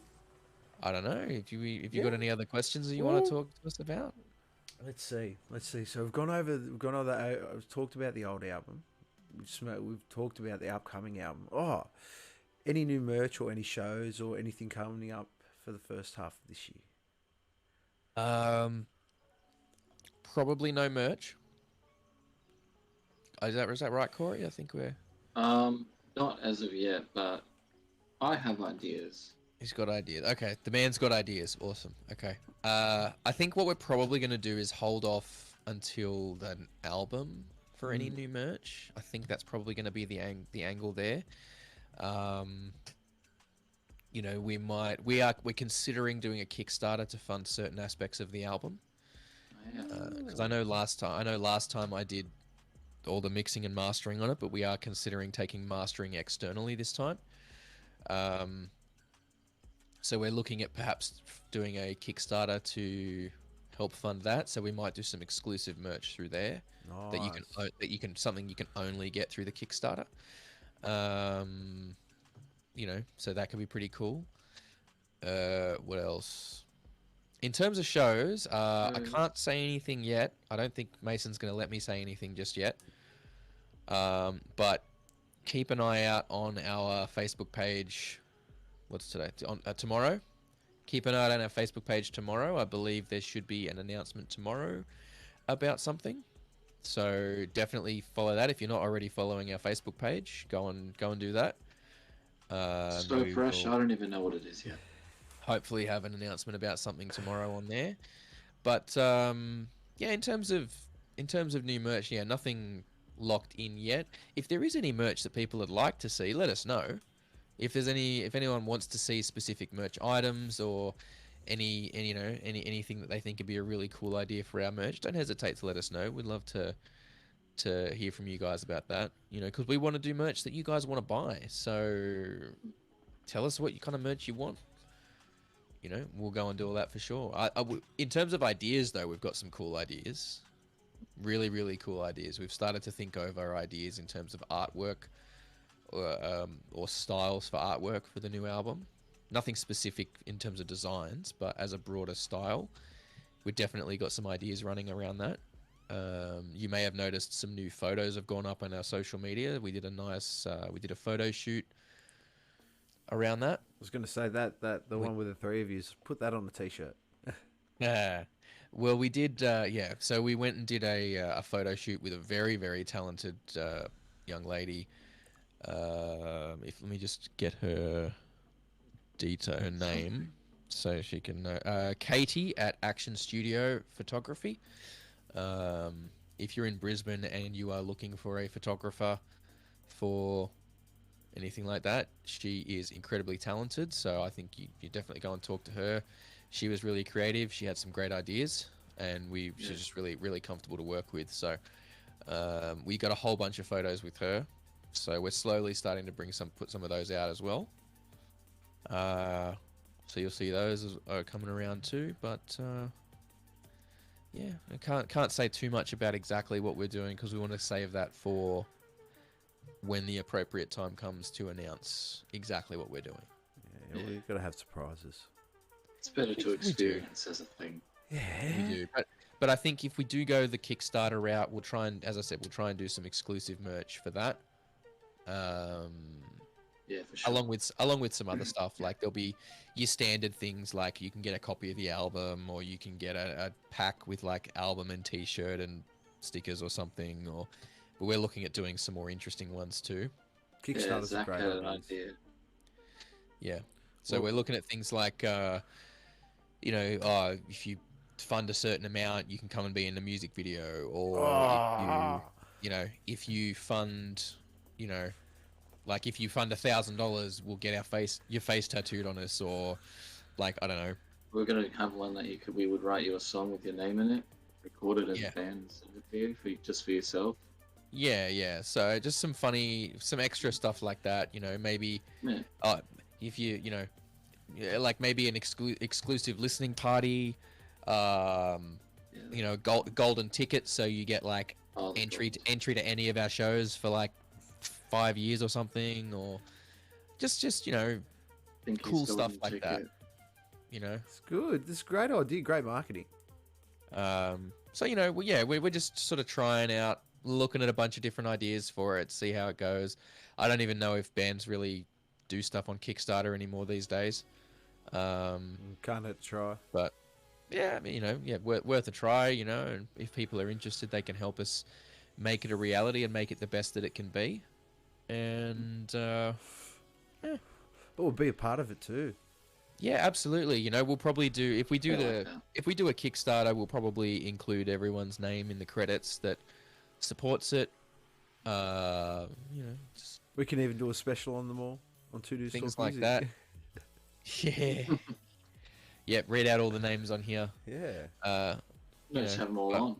I don't know if you Yeah. got any other questions that you want to talk to us about. Let's see. So we've talked about the old album. We've talked about the upcoming album. Oh, any new merch or any shows or anything coming up for the first half of this year? Probably no merch. Is that right, Corey? I think we're. Not as of yet, but I have ideas. He's got ideas. Okay, the man's got ideas. Awesome. Okay. I think what we're probably going to do is hold off until the album for any new merch. I think that's probably going to be the angle there. You know, we're considering doing a Kickstarter to fund certain aspects of the album. Because I know last time I did all the mixing and mastering on it, but we are considering taking mastering externally this time. So we're looking at perhaps doing a Kickstarter to help fund that. So we might do some exclusive merch through there that you can something you can only get through the Kickstarter. You know, so that could be pretty cool. What else? In terms of shows, I can't say anything yet. I don't think Mason's going to let me say anything just yet. But keep an eye out on our Facebook page. What's today? Tomorrow. Keep an eye out on our Facebook page tomorrow. I believe there should be an announcement tomorrow about something. So definitely follow that. If you're not already following our Facebook page, go and do that. So fresh, I don't even know what it is yet. Hopefully have an announcement about something tomorrow on there. But yeah, in terms of new merch, yeah, nothing locked in yet. If there is any merch that people would like to see, let us know. If anyone wants to see specific merch items or anything that they think would be a really cool idea for our merch, don't hesitate to let us know. We'd love to hear from you guys about that. You know, because we want to do merch that you guys want to buy. So tell us what kind of merch you want. You know, we'll go and do all that for sure. In terms of ideas, though, we've got some cool ideas. Really, really cool ideas. We've started to think over ideas in terms of artwork or styles for artwork for the new album. Nothing specific in terms of designs, but as a broader style. we've definitely got some ideas running around that. You may have noticed some new photos have gone up on our social media. We did a nice, we did a photo shoot around that. I was going to say that the one with the three of you, put that on a t-shirt. Yeah. Well, we did, yeah. So we went and did a photo shoot with a very, very talented young lady. Let me just get her her name, so she can know. Katie at Action Studio Photography. If you're in Brisbane and you are looking for a photographer for anything like that, she is incredibly talented. So I think you definitely go and talk to her. She was really creative. She had some great ideas, and she's just really, really comfortable to work with. So we got a whole bunch of photos with her. So we're slowly starting to put some of those out as well. So you'll see those are coming around too. But yeah, I can't say too much about exactly what we're doing because we want to save that for when the appropriate time comes to announce exactly what we're doing. Yeah, we've got to have surprises. It's better to experience as a thing. Yeah, We do. But I think if we do go the Kickstarter route, we'll try and, as I said, we'll try and do some exclusive merch for that. Yeah, for sure. Along with some other stuff, like there'll be your standard things like you can get a copy of the album, or you can get a pack with like album and t-shirt and stickers or something. But we're looking at doing some more interesting ones too. Kickstarter's Zach a great had an idea. idea. Yeah. So we're looking at things like, if you fund a certain amount, you can come and be in the music video, or if you fund, like if you fund $1,000, we'll get your face tattooed on us, or like I don't know. We're gonna have one that we would write you a song with your name in it, record it as Yeah. a band and send it to you just for yourself. Yeah. So just some extra stuff like that. Maybe Yeah. if like maybe an exclusive listening party. Golden tickets, so you get like entry to any of our shows for like 5 years or something, or just cool stuff like that. It's good. This is a great idea. Great marketing. We're just sort of trying out, looking at a bunch of different ideas for it, see how it goes. I don't even know if bands really do stuff on Kickstarter anymore these days. Can't try. But yeah, I mean, worth a try, and if people are interested, they can help us make it a reality and make it the best that it can be. And But we'll be a part of it too. yeah, absolutely. We'll probably do, if we do a Kickstarter, we'll probably include everyone's name in the credits that supports it. Just We can even do a special on them all on 2 things like that. Yeah. Yep, read out all the names on here. Yeah. Let's have them all on.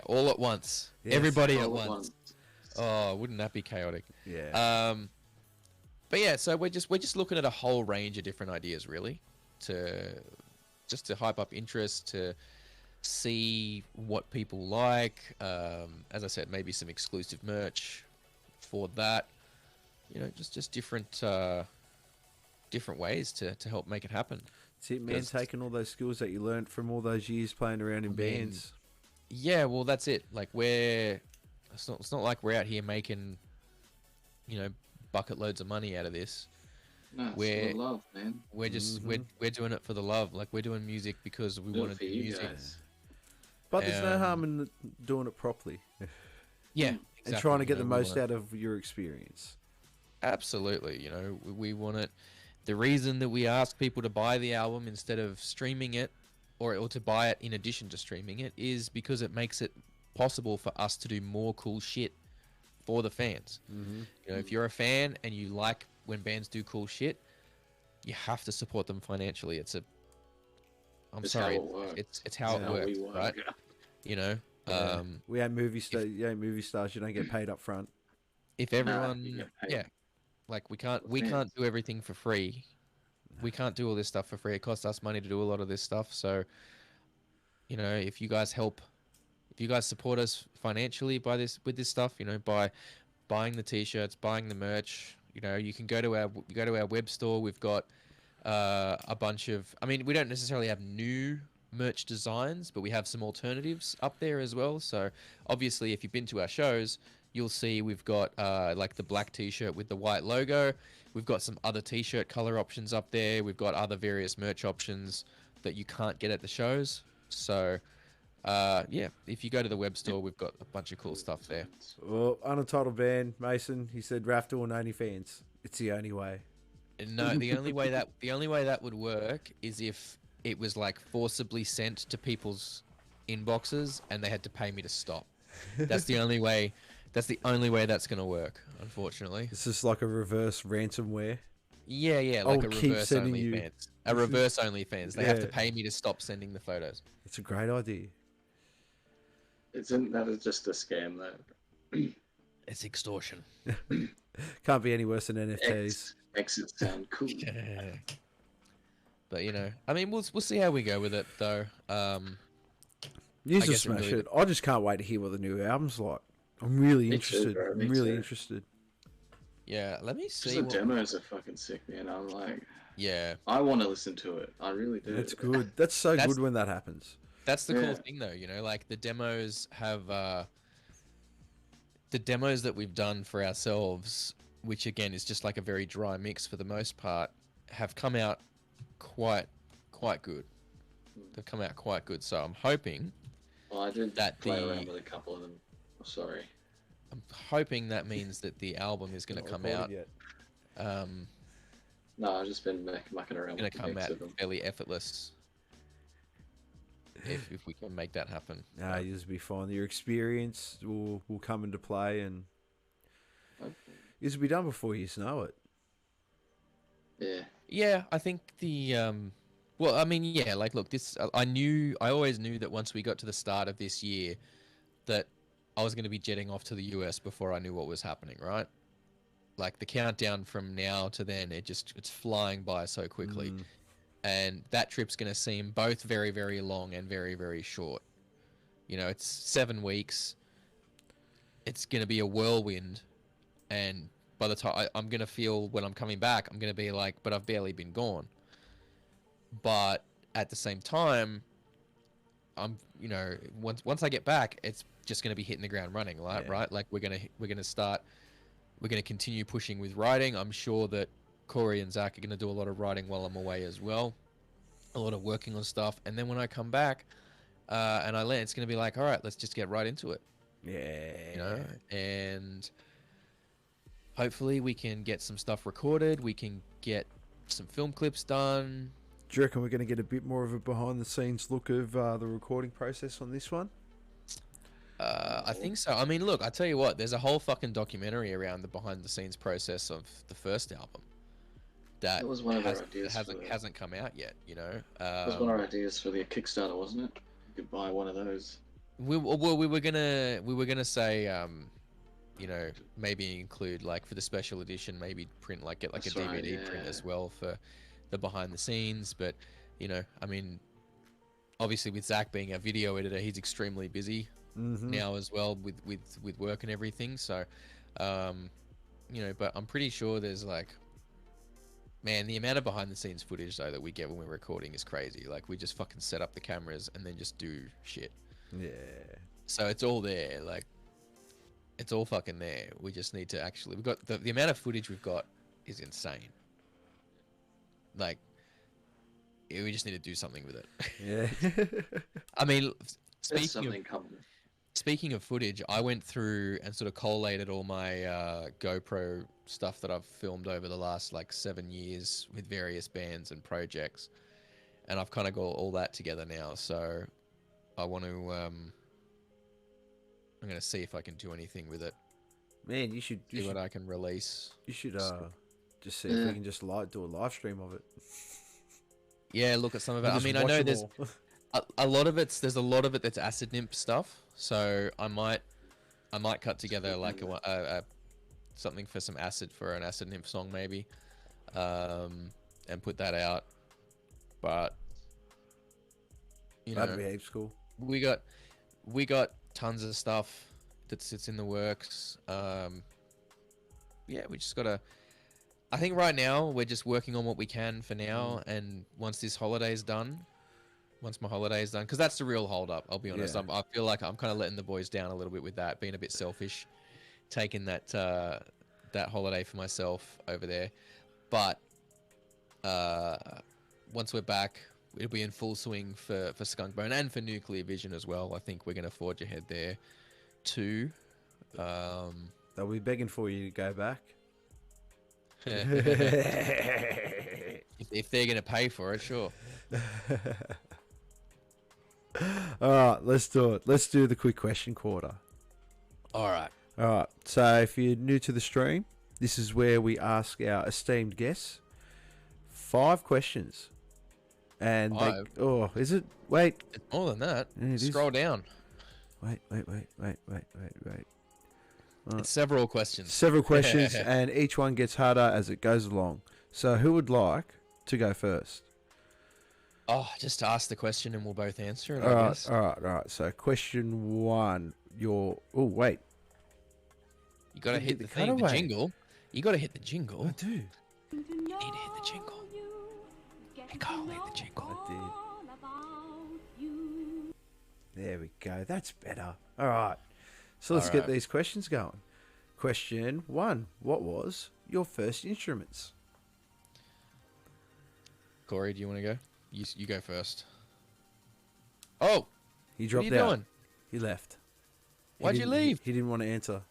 All at once. Yes, Everybody all at at once. once. Oh, wouldn't that be chaotic? Yeah. But yeah, so we're just looking at a whole range of different ideas, really, to hype up interest, to see what people like. As I said, maybe some exclusive merch for that. Just different ways to help make it happen. That's it, man. Taking all those skills that you learned from all those years playing around in bands. Yeah, well, that's it. Like it's not like we're out here making, bucket loads of money out of this. No, it's for the love, man. We're just we're doing it for the love. Like we're doing music because we want to do music. Guys. But there's no harm in doing it properly. Yeah, And exactly. trying to get the most out of your experience. Absolutely. We want it. The reason that we ask people to buy the album instead of streaming it, or to buy it in addition to streaming it, is because it makes it possible for us to do more cool shit for the fans. If you're a fan and you like when bands do cool shit, you have to support them financially. It's how it works, we work. right? We ain't movie stars. You ain't movie stars. You don't get paid up front. If you everyone, get paid. like we can't do everything for free. We can't do all this stuff for free. It costs us money to do a lot of this stuff. So, if you guys support us financially with this stuff, by buying the t-shirts, buying the merch, you can go to our web store. We've got a bunch of. I mean, we don't necessarily have new merch designs, but we have some alternatives up there as well. So obviously, if you've been to our shows, you'll see we've got like the black T-shirt with the white logo. We've got some other T-shirt color options up there. We've got other various merch options that you can't get at the shows. So yeah, if you go to the web store, we've got a bunch of cool stuff there. Well, unentitled band, Mason. He said Raf doing OnlyFans. It's the only way. No, the only way that would work is if it was like forcibly sent to people's inboxes and they had to pay me to stop. That's the only way. That's the only way that's gonna work, unfortunately. This is like a reverse ransomware. Yeah, like I'll a keep reverse sending you- OnlyFans. A reverse OnlyFans. They have to Yeah. pay me to stop sending the photos. It's a great idea. That is just a scam, though. It's extortion. Can't be any worse than NFTs. Exits sound cool. But you know, I mean, we'll see how we go with it, though. You I just guess it smash really it. I just can't wait to hear what the new album's like. I'm really Me too, interested. bro, I'm me really too. interested. Yeah, let me see. Just the What... demos are fucking sick, man. I'm like, Yeah, I want to listen to it. I really do. That's good. That's so That's- good when that happens. that's the cool Yeah. thing, though. You know, like the demos have the demos that we've done for ourselves, which again is just like a very dry mix for the most part, have come out quite good. They've come out quite good. So I'm hoping Well, I did that play the- around with a couple of them. Oh, sorry. that means that the album is going to Not come recorded out. yet. No, I've just been mucking around Going with to the come mix out of them. fairly effortless. If we can make that happen. Nah, you'll be fine. Your experience will come into play, and this will be done before you know it. Yeah. Yeah, I think the well, I mean, yeah, like look, this I always knew that once we got to the start of this year that I was going to be jetting off to the US before I knew what was happening, right? Like the countdown from now to then, it's flying by so quickly. And that trip's going to seem both very, very long and very, very short. You know, it's 7 weeks. It's going to be a whirlwind. And by the time I'm going to feel when I'm coming back, I'm going to be like, but I've barely been gone. But at the same time, I'm, you know, once I get back, it's just going to be hitting the ground running, right? Yeah. Right? Like we're going to continue pushing with writing. I'm sure that Corey and Zach are going to do a lot of writing while I'm away as well. A lot of working on stuff. And then when I come back and I land, it's going to be like, all right, let's just get right into it. Yeah. You know? And hopefully we can get some stuff recorded. We can get some film clips done. Do you reckon we're going to get a bit more of a behind-the-scenes look of the recording process on this one? I think so. I mean, look, I tell you what, there's a whole fucking documentary around the behind-the-scenes process of the first album that was one of our ideas hasn't come out yet. You know, That was one of our ideas for the Kickstarter, wasn't it? You could buy one of those. we were gonna say, you know, maybe include like for the special edition, maybe print like get like That's a right, DVD print yeah. as well for the behind-the-scenes. But you know, I mean, obviously with Zach being a video editor, he's extremely busy. Now as well with work and everything, so you know, but I'm pretty sure there's like, man, the amount of behind the scenes footage though that we get when we're recording is crazy. Like we just fucking set up the cameras and then just do shit. Yeah. So it's all there, like it's all fucking there. We just need to actually, we've got the amount of footage we've got is insane. Like we just need to do something with it. Yeah. I mean, There's something coming. speaking of footage, I went through and sort of collated all my GoPro stuff that I've filmed over the last like 7 years with various bands and projects, and I've kind of got all that together now. So I want to, I'm gonna see if I can do anything with it. Man, you should See what I can release. just see if we can just do a live stream of it. Yeah, look at some of it. I Just mean, I watch know them there's all. a lot of there's a lot of it that's acid nymph stuff. So I might cut together like a something for some acid for an acid nymph song maybe, and put that out. But you know, That'd be heaps cool. we got tons of stuff that sits in the works. Yeah, we just gotta. I think right now we're just working on what we can for now, and once this holiday's done, once my holiday's done, because that's the real hold up. I'll be honest. Yeah. I feel like I'm kind of letting the boys down a little bit with that, being a bit selfish, taking that that holiday for myself over there. But once we're back, it'll be in full swing for Skunkbone and for Nuclear Vision as well. I think we're gonna forge ahead there too. They'll be begging for you to go back. if they're gonna pay for it, sure. All right, let's do it. Let's do the quick question quarter. All right. All right. So if you're new to the stream, this is where we ask our esteemed guests 5 questions. And they, oh, is it? Wait. It's more than that. Yeah, it is. Scroll down. Wait. It's several questions. Several questions, and each one gets harder as it goes along. So who would like to go first? Oh, just ask the question and we'll both answer it, All I guess. right. So question 1, oh wait. You gotta hit the thing, the cutaway. jingle. You gotta hit the jingle. I do. You need to hit the jingle. Hey, Carl, hit the jingle. I did. There we go. That's better. All right. So let's get Alright. these questions going. Question 1. What was your first instruments? Corey, do you want to go? You go first. Oh, He what are dropped you out. doing? He left. He Why'd you didn't- leave? He didn't want to answer.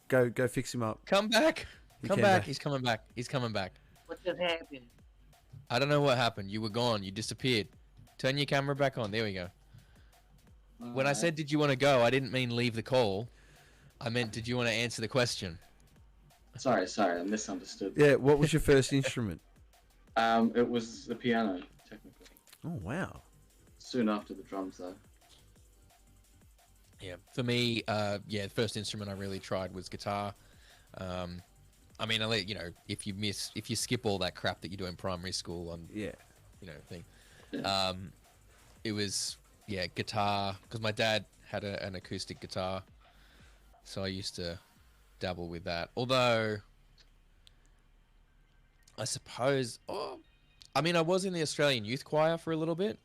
Go fix him up. Come back. He Come came back. back. He's coming back. He's coming back. What just happened? I don't know what happened. You were gone. You disappeared. Turn your camera back on. There we go. When I said, did you want to go, I didn't mean leave the call. I meant, did you want to answer the question? Sorry, I misunderstood. Yeah, what was your first instrument? It was the piano, technically. Oh, wow. Soon after the drums, though. Yeah. For me, the first instrument I really tried was guitar. I mean, if you skip all that crap that you do in primary school on, Yeah. thing. Yeah. It was, guitar, because my dad had an acoustic guitar, so I used to dabble with that. Although, I suppose, I was in the Australian Youth Choir for a little bit,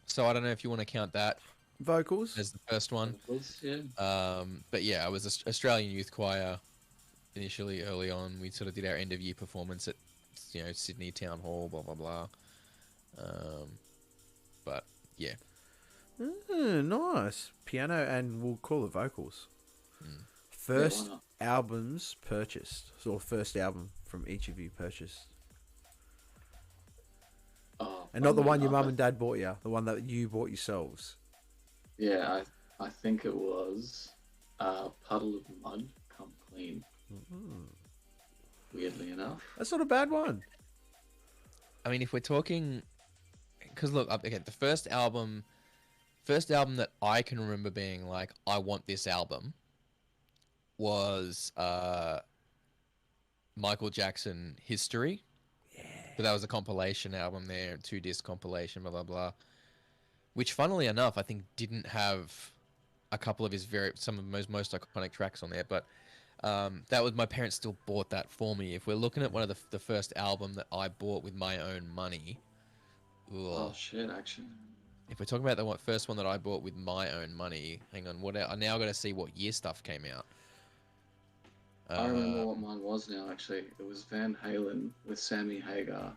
so I don't know if you want to count that Vocals? as the first one. Yeah. But yeah, I was Australian Youth Choir initially, early on. We sort of did our end of year performance at, Sydney Town Hall, blah, blah, blah. But yeah. Nice. Piano and we'll call it vocals. First why not? albums purchased. So first album from each of you purchased. Oh, And not the funnily one your enough, mum and dad bought you. The one that you bought yourselves. Yeah, I think it was Puddle of Mud, Come Clean. Weirdly enough. That's not a bad one. I mean, if we're talking, because look, again, the first album that I can remember being like, I want this album, was Michael Jackson History. Yeah. But that was a compilation album there, 2-disc compilation, blah blah blah. Which, funnily enough, I think didn't have a couple of his some of the most iconic tracks on there, but. That was, my parents still bought that for me. If we're looking at one of the first album that I bought with my own money, Oh shit, actually. if we're talking about the first one that I bought with my own money, hang on, I now got to see what year stuff came out. I remember what mine was now, actually. It was Van Halen with Sammy Hagar.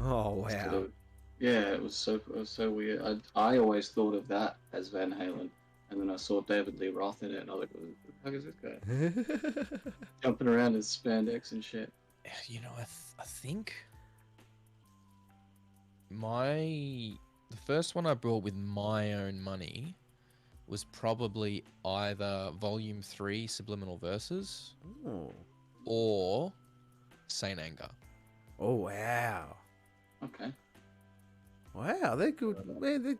Oh, Instead wow. of- yeah, it was so weird. I always thought of that as Van Halen. And then I saw David Lee Roth in it, and I was like, "What the fuck is this guy?" Jumping around in spandex and shit. I think the first one I bought with my own money was probably either Volume 3 Subliminal Verses Oh. or Saint Anger. Oh, wow. Okay. Wow, they're good. Man,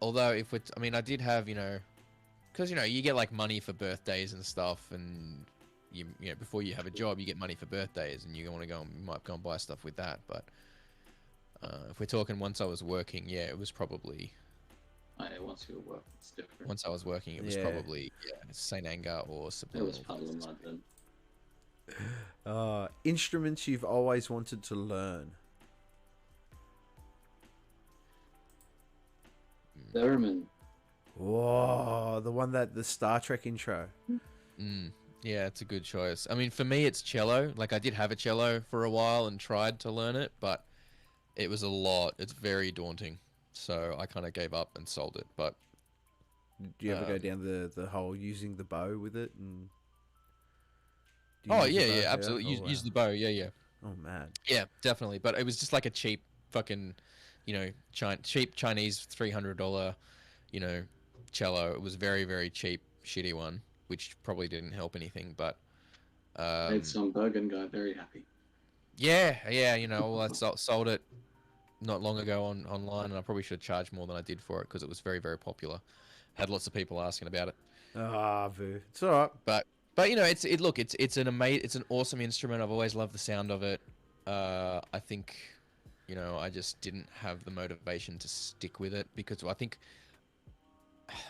Although if it's, I did have, because, you get like money for birthdays and stuff, and you before you have a job, you get money for birthdays, and you might go and buy stuff with that. But if we're talking once I was working, it was probably. Oh, yeah, once you were working, it's different. Once I was working, it was Yeah. probably Saint Anger or It Subliminal. was Puddle of Mud then. Instruments you've always wanted to learn. Theremin. Whoa, the one that the Star Trek intro. Yeah, it's a good choice. I mean, for me, it's cello. Like, I did have a cello for a while and tried to learn it, but it was a lot. It's very daunting. So I kind of gave up and sold it. But Do you ever go down the whole using the bow with it? And do you oh, use the yeah, bow yeah, too? absolutely. Oh, Use wow. the bow. Yeah, yeah. Oh, man. Yeah, definitely. But it was just like a cheap fucking, you know, cheap Chinese $300, you know, cello. It was very, very cheap, shitty one, which probably didn't help anything. But Made some Bergen guy very happy. yeah, you know, well, I sold it not long ago online, and I probably should have charged more than I did for it because it was very, very popular. Had lots of people asking about it. Ah, boo. It's all right. But you know, it's an awesome instrument. I've always loved the sound of it. I think, you know, I just didn't have the motivation to stick with it because I think,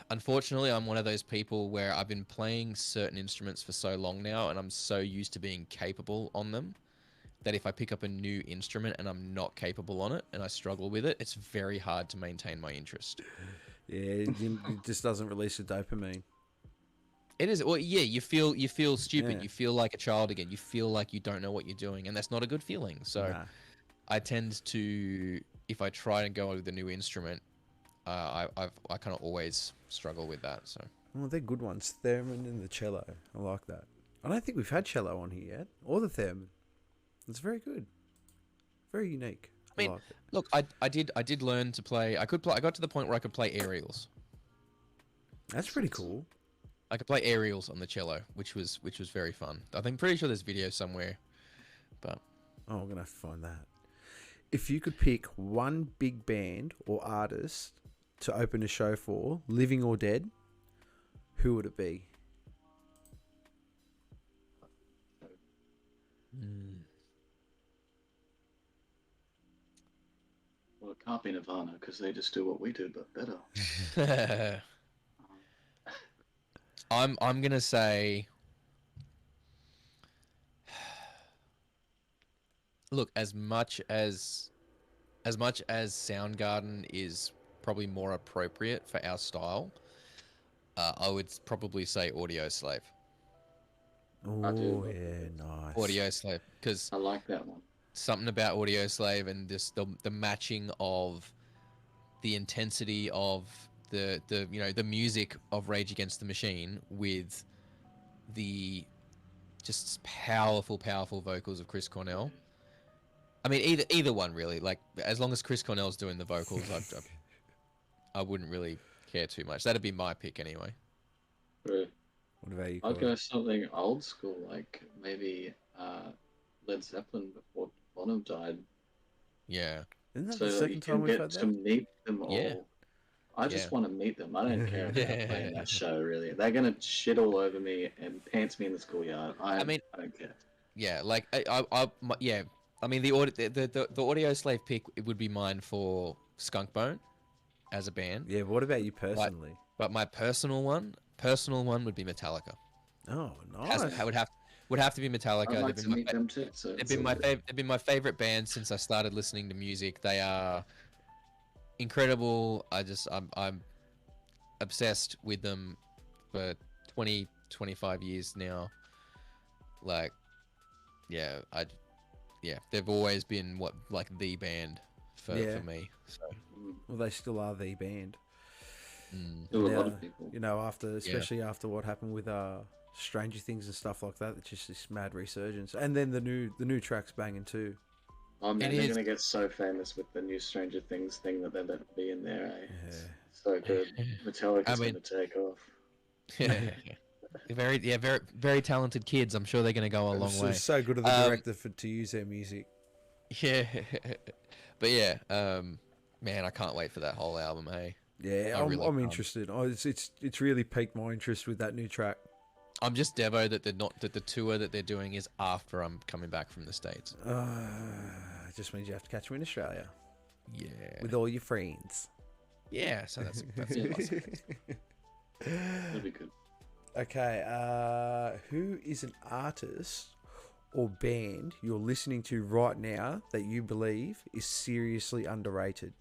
unfortunately, I'm one of those people where I've been playing certain instruments for so long now, and I'm so used to being capable on them that if I pick up a new instrument and I'm not capable on it and I struggle with it, it's very hard to maintain my interest. Yeah, it just doesn't release the dopamine. It is. Well, yeah, you feel stupid. Yeah. You feel like a child again. You feel like you don't know what you're doing, and that's not a good feeling. So Nah. I tend to, if I try and go with a new instrument, I kind of always struggle with that. So Well, they're good ones. Theremin and the cello. I like that. I don't think we've had cello on here yet, or the theremin. It's very good. Very unique. I mean, like it. look, I did learn to play. I got to the point where I could play aerials. That's pretty cool. I could play aerials on the cello, which was very fun. I'm pretty sure there's video somewhere, but Oh, I'm gonna have to find that. If you could pick one big band or artist to open a show for, living or dead, who would it be? Well, it can't be Nirvana because they just do what we do, but better. I'm gonna say, look, as much as Soundgarden is probably more appropriate for our style, I would probably say Audio Slave. Oh, do. yeah, nice. Audio Slave, because I like that one. something about Audio Slave and just the matching of the intensity of the you know, the music of Rage Against the Machine with the just powerful vocals of Chris Cornell. I mean, either one really. Like, as long as Chris Cornell's doing the vocals, I wouldn't really care too much. That'd be my pick anyway. True. What about you? I'd Corey? go something old school, like maybe Led Zeppelin before Bonham died, Yeah. Isn't that so the that you second time can we've get had to that? meet them all. Yeah. I just Yeah. want to meet them. I don't care about playing that show, really. They're going to shit all over me and pants me in the schoolyard. I don't care. Yeah, like yeah. I mean, the Audio Slave pick, it would be mine for SKUNKBONE as a band. Yeah, but what about you personally? But my personal one would be Metallica. Oh, nice. Would have to be Metallica. I'd like They've to been meet them too. So they've been my favorite band since I started listening to music. They are incredible. I'm obsessed with them for 25 years now. Like, yeah, they've always been the band for me. So Well, they still are the band. to a Yeah. lot of people. You know, especially after what happened with Stranger Things and stuff like that, it's just this mad resurgence. And then the new track's banging too. Oh man, It they're is. going to get so famous with the new Stranger Things thing that they're going to be in there. Eh? Yeah. It's so good. Metallica's I mean- going to take off. They're very talented kids. I'm sure they're going to go a long way. It's so good of the director to use their music. Yeah, but yeah, man, I can't wait for that whole album. Hey, Yeah, I really I'm can't. interested. It's really piqued my interest with that new track. I'm just devo that the tour that they're doing is after I'm coming back from the States. It just means you have to catch me in Australia Yeah, with all your friends. yeah. So that's awesome. That'll be good. Okay, who is an artist or band you're listening to right now that you believe is seriously underrated?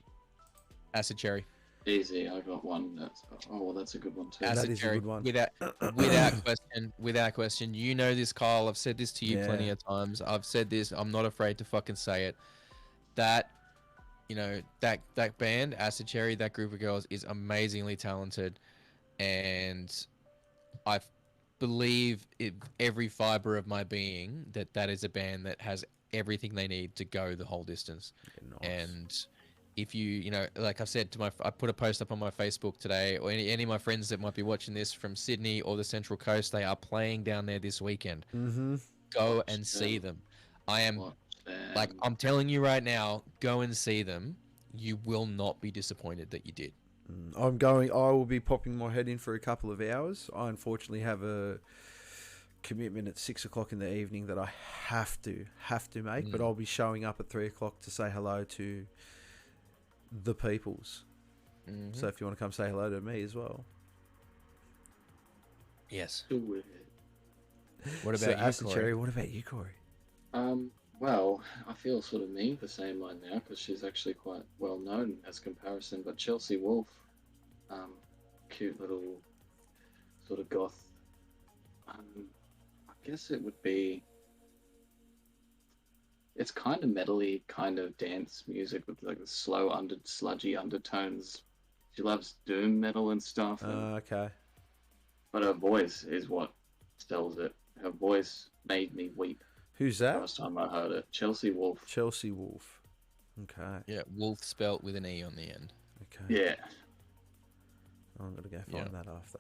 Acid Cherry. Easy. I got one. That's a good one too. That Acid is a Cherry. good one. Without question. You know this, Kyle. I've said this to you Yeah. plenty of times. I've said this. I'm not afraid to fucking say it. That, you know, that band, Acid Cherry, that group of girls is amazingly talented, and I believe every fiber of my being that that is a band that has everything they need to go the whole distance. Yeah, nice. And if you know, like I've said to I put a post up on my Facebook today, or any of my friends that might be watching this from Sydney or the Central Coast, they are playing down there this weekend. Mm-hmm. Go and see them. I am, like, I'm telling you right now, go and see them. You will not be disappointed that you did. I will be popping my head in for a couple of hours. I unfortunately have a commitment at 6 o'clock in the evening that I have to make, but I'll be showing up at 3 o'clock to say hello to the peoples. So if you want to come say hello to me as well. Yes. Do it. What about So, you, Acid Corey? Cherry, what about you, Corey? Well, I feel sort of mean for saying mine now because she's actually quite well known as comparison. But Chelsea Wolfe, cute little sort of goth. I guess it would be. It's kind of metally, kind of dance music with like the slow, sludgy undertones. She loves doom metal and stuff. Okay. But her voice is what sells it. Her voice made me weep. Who's The that? first time I heard it. Chelsea Wolfe. Chelsea Wolfe. Okay. Yeah, Wolf spelt with an E on the end. Okay. Yeah. I'm going to go Yeah. find that after.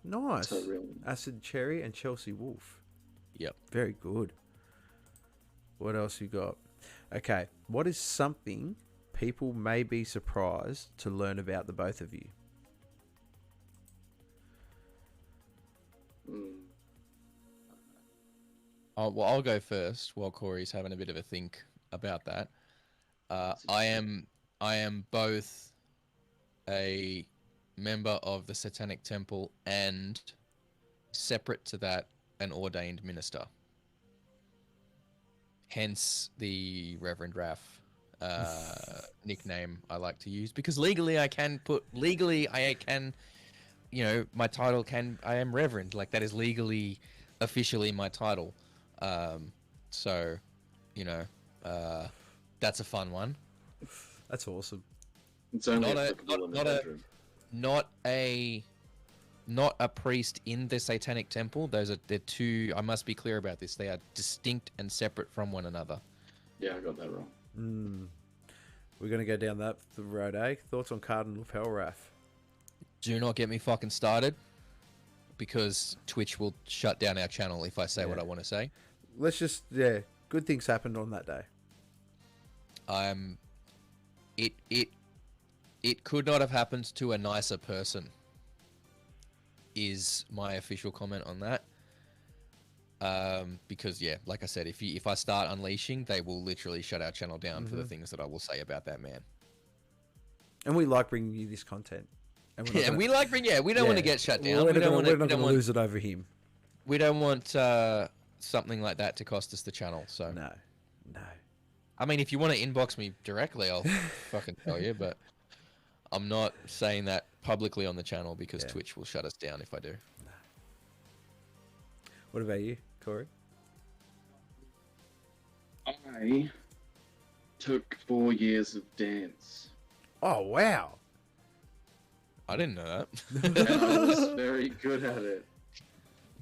Nice. So real. Acid Cherry and Chelsea Wolfe. Yep. Very good. What else you got? Okay. What is something people may be surprised to learn about the both of you? I'll go first while Corey's having a bit of a think about that. I am both a member of the Satanic Temple and, separate to that, an ordained minister. Hence the Reverend Raph nickname I like to use, because legally, you know, my title I am Reverend. Like, that is legally, officially my title. So, you know, that's a fun one. That's awesome. It's only Not a- applicable in the not a- bedroom. Not a priest in the Satanic Temple. They're two. I must be clear about this. They are distinct and separate from one another. Yeah, I got that wrong. We're going to go down that road, eh? Thoughts on Cardinal Pelrath? Do not get me fucking started, because Twitch will shut down our channel if I say what I want to say. Let's just, yeah, good things happened on that day. It could not have happened to a nicer person, is my official comment on that. Because, yeah, like I said, if I start unleashing, they will literally shut our channel down for the things that I will say about that man. And we like bringing you this content. And we're not Yeah, gonna- we don't want to get shut down. We're We don't not want going to lose it over him. We don't want something like that to cost us the channel. So, No. I mean, if you want to inbox me directly, I'll fucking tell you. But I'm not saying that publicly on the channel because Twitch will shut us down if I do. What about you, Corey? I took 4 years of dance. Oh, wow. I didn't know that. And I was very good at it.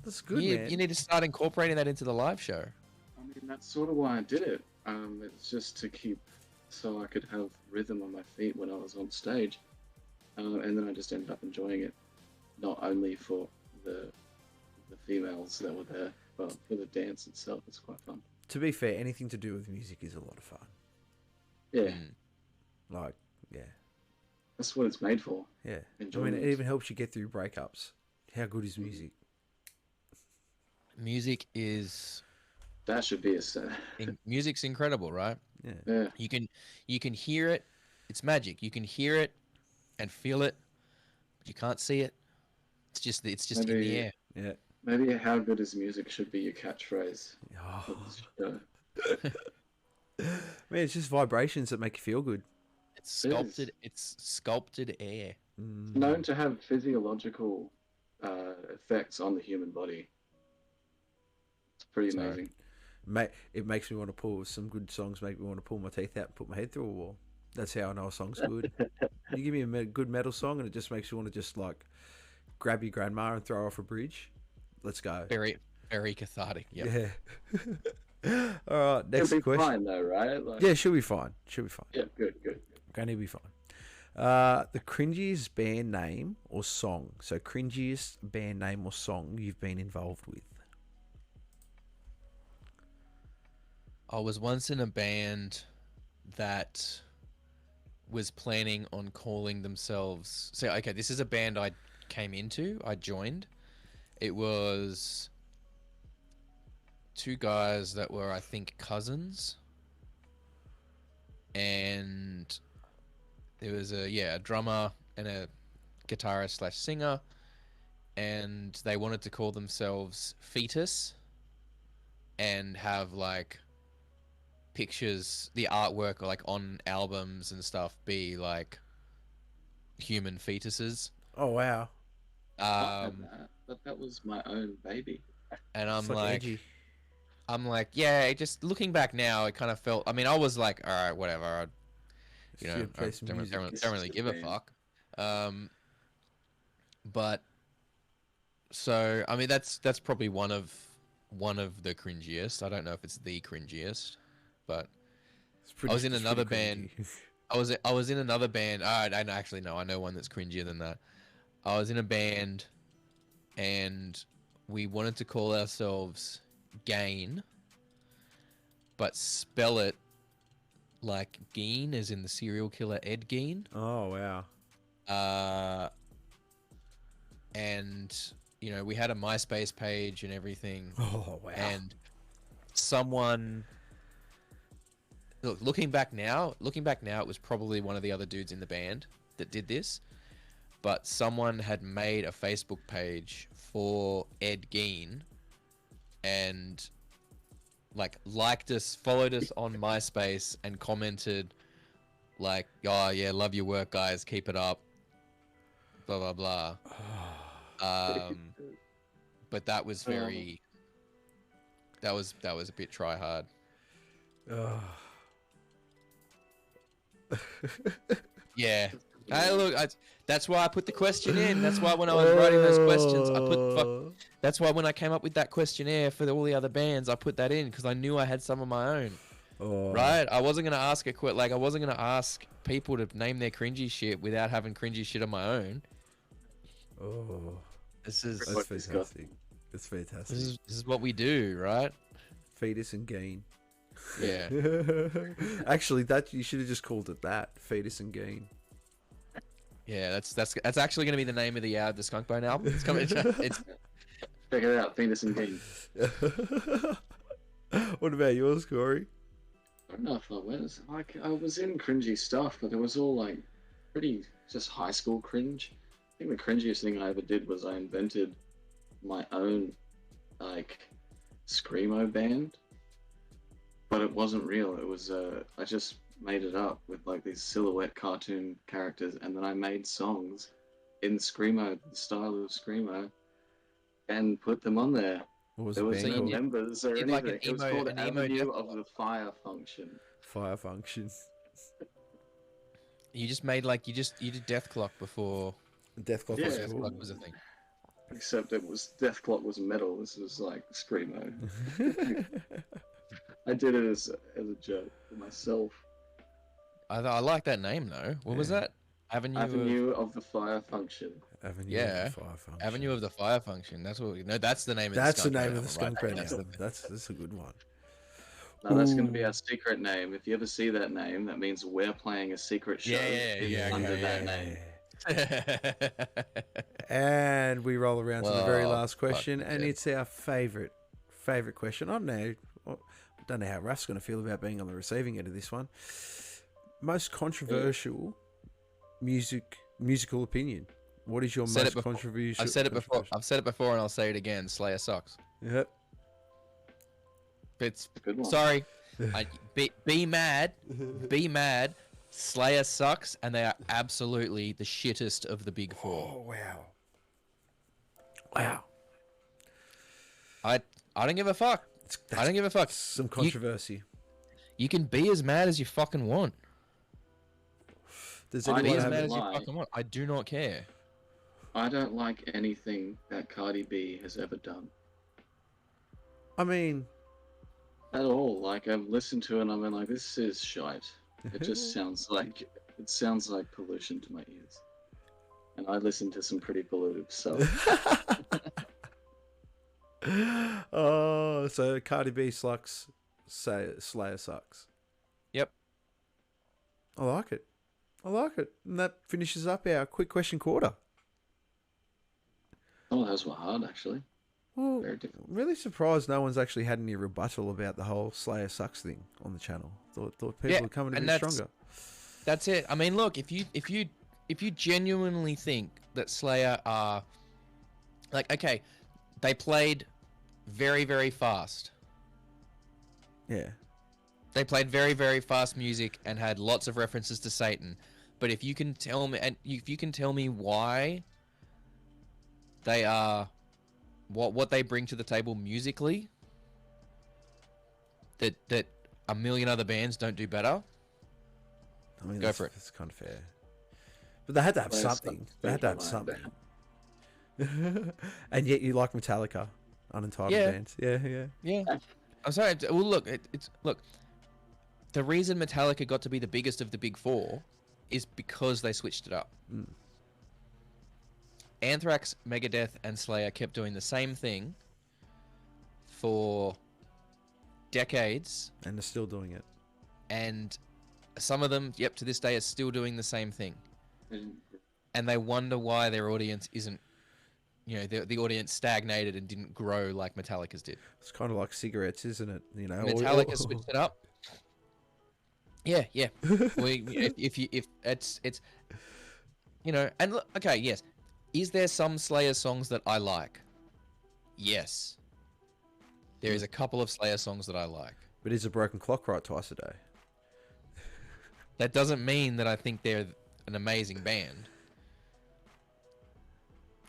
That's good, you, man. you need to start incorporating that into the live show. I mean, that's sort of why I did it. It's just to keep, so I could have rhythm on my feet when I was on stage. And then I just ended up enjoying it, not only for the females that were there, but for the dance itself. It's quite fun. To be fair, anything to do with music is a lot of fun. Yeah, Like, yeah. that's what it's made for. Yeah. I mean, Enjoyment. it even helps you get through breakups. How good is music? Music is That should be a set. music's incredible, right? Yeah. Yeah, You can hear it. It's magic. You can hear it and feel it, but you can't see it. It's just in the Maybe- air. Yeah. Maybe how good is music should be your catchphrase for Oh, this show. man, it's just vibrations that make you feel good. It's sculpted. It's sculpted air. It's known to have physiological effects on the human body. It's pretty Sorry. amazing. It makes me want to pull some good songs. Make me want to pull my teeth out and put my head through a wall. That's how I know a song's good. You give me a good metal song, and it just makes you want to just like grab your grandma and throw her off a bridge. Let's go. Very, very cathartic. Yep. Yeah. All right. Next It'll be question. fine though, right? Like, Yeah, she'll be fine. She'll be fine. yeah, good, good. Going to be fine. The cringiest band name or song. So cringiest band name or song you've been involved with. I was once in a band that was planning on calling themselves. So, okay, this is a band I came into. I joined. It was two guys that were, I think, cousins, and there was a drummer and a guitarist slash singer, and they wanted to call themselves Fetus and have like pictures, the artwork like on albums and stuff be like human fetuses. Oh wow. But that was my own baby. And It's edgy. I'm like, yeah, just looking back now, it kind of felt, I mean, I was like, all right, whatever. I Should play some music. don't really give a fuck. But so, I mean, that's probably one of the cringiest. I don't know if it's the cringiest, but I was in it's another pretty band. cringy. I was in another band. I actually no, I know one that's cringier than that. I was in a band, and we wanted to call ourselves Gain, but spell it like Gein, as in the serial killer Ed Gein. Oh wow. And you know, we had a MySpace page and everything. Oh wow. And someone, looking back now, it was probably one of the other dudes in the band that did this. But someone had made a Facebook page for Ed Gein and like liked us, followed us on MySpace, and commented like, "Oh yeah, love your work, guys. Keep it up." Blah blah blah. But that was very. That was a bit try hard. Yeah. Hey, look, that's why I put the question in. That's why when I was writing those questions, I put. That's why when I came up with that questionnaire for all the other bands, I put that in because I knew I had some of my own. Oh. Right? I wasn't gonna ask I wasn't gonna ask people to name their cringy shit without having cringy shit of my own. Oh. This is That's fantastic. That's fantastic. this is what we do, right? Fetus and Gain. Yeah. Actually, that you should have just called it that. Fetus and Gain. Yeah, that's actually gonna be the name of the SKUNKBONE album. It's coming. It's Check it out, Penis and Gain. What about yours, Corey? I don't know if I was. I was in cringy stuff, but it was all like pretty just high school cringe. I think the cringiest thing I ever did was I invented my own like screamo band, but it wasn't real. It was I just made it up with like these silhouette cartoon characters, and then I made songs in screamo, the style of screamo, and put them on there. What was There the was band no called? members or did anything. like an It was emo- called an emo Avenue death of club. the Fire Function. Fire Function. You just made like you did Death Clock before Death Clock Yeah. was Death cool. Clock was a thing. Except it was Death Clock was metal. This was like screamo. I did it as a joke for myself. I like that name though. What was Yeah. that? Avenue of the Fire Function. Avenue Yeah. of the Fire Function. Avenue of the Fire Function. That's what. No, that's the name of That's the the name SKUNKBONE of the album, skunk right? band That's the- album. That's a good one. No, that's going to Ooh. be our secret name. If you ever see that name, that means we're playing a secret show Yeah, under okay, that yeah. name. And we roll around to the very Well, last question, fuck and yeah. it's our favorite question. I don't know how Raf's going to feel about being on the receiving end of this one. Most controversial musical opinion. What is your Said most it before. controversial? I've said it before. I've said it before, and I'll say it again. Slayer sucks. Yep. It's Good one. sorry. Be mad. Be mad. Slayer sucks, and they are absolutely the shittest of the big four. Oh wow. Wow. I don't give a fuck. I don't give a fuck. Some controversy. You can be as mad as you fucking want. Does I Be anyone as don't mad have? as you lie. fucking want. I do not care. I don't like anything that Cardi B has ever done I mean, at all. Like I've listened to it and I've been like, this is shite. It just sounds like pollution to my ears. And I listen to some pretty polluted stuff. oh, so Cardi B sucks. Say Slayer sucks. Yep. I like it. I like it. And that finishes up our quick question quarter. Some of those were hard, actually. Well, Very difficult. I'm really surprised no one's actually had any rebuttal about the whole Slayer sucks thing on the channel. Thought people Yeah, were coming a and bit that's- stronger. That's it. I mean, look, if you genuinely think that Slayer are like, okay, they played very, very fast. Yeah. They played very, very fast music and had lots of references to Satan. But if you can tell me, and if you can tell me why they are, what they bring to the table musically, that a million other bands don't do better. I mean, Go for it. That's kind of fair. But they had to have There's something. They had to have something something. And yet you like Metallica, unentitled Yeah. bands. Yeah, yeah. Yeah. I'm sorry. Well, look, look. The reason Metallica got to be the biggest of the big four is because they switched it up. Mm. Anthrax, Megadeth, and Slayer kept doing the same thing for decades, And they're still doing it. and some of them, yep, to this day, are still doing the same thing. And And they wonder why their audience isn't, the audience stagnated and didn't grow like Metallica's did. It's kind of like cigarettes, isn't it? You know, Metallica switched it up. Yeah, yeah. if it's and look, okay, yes. Is there some Slayer songs that I like? Yes. There is a couple of Slayer songs that I like. But is a broken clock right twice a day? That doesn't mean that I think they're an amazing band.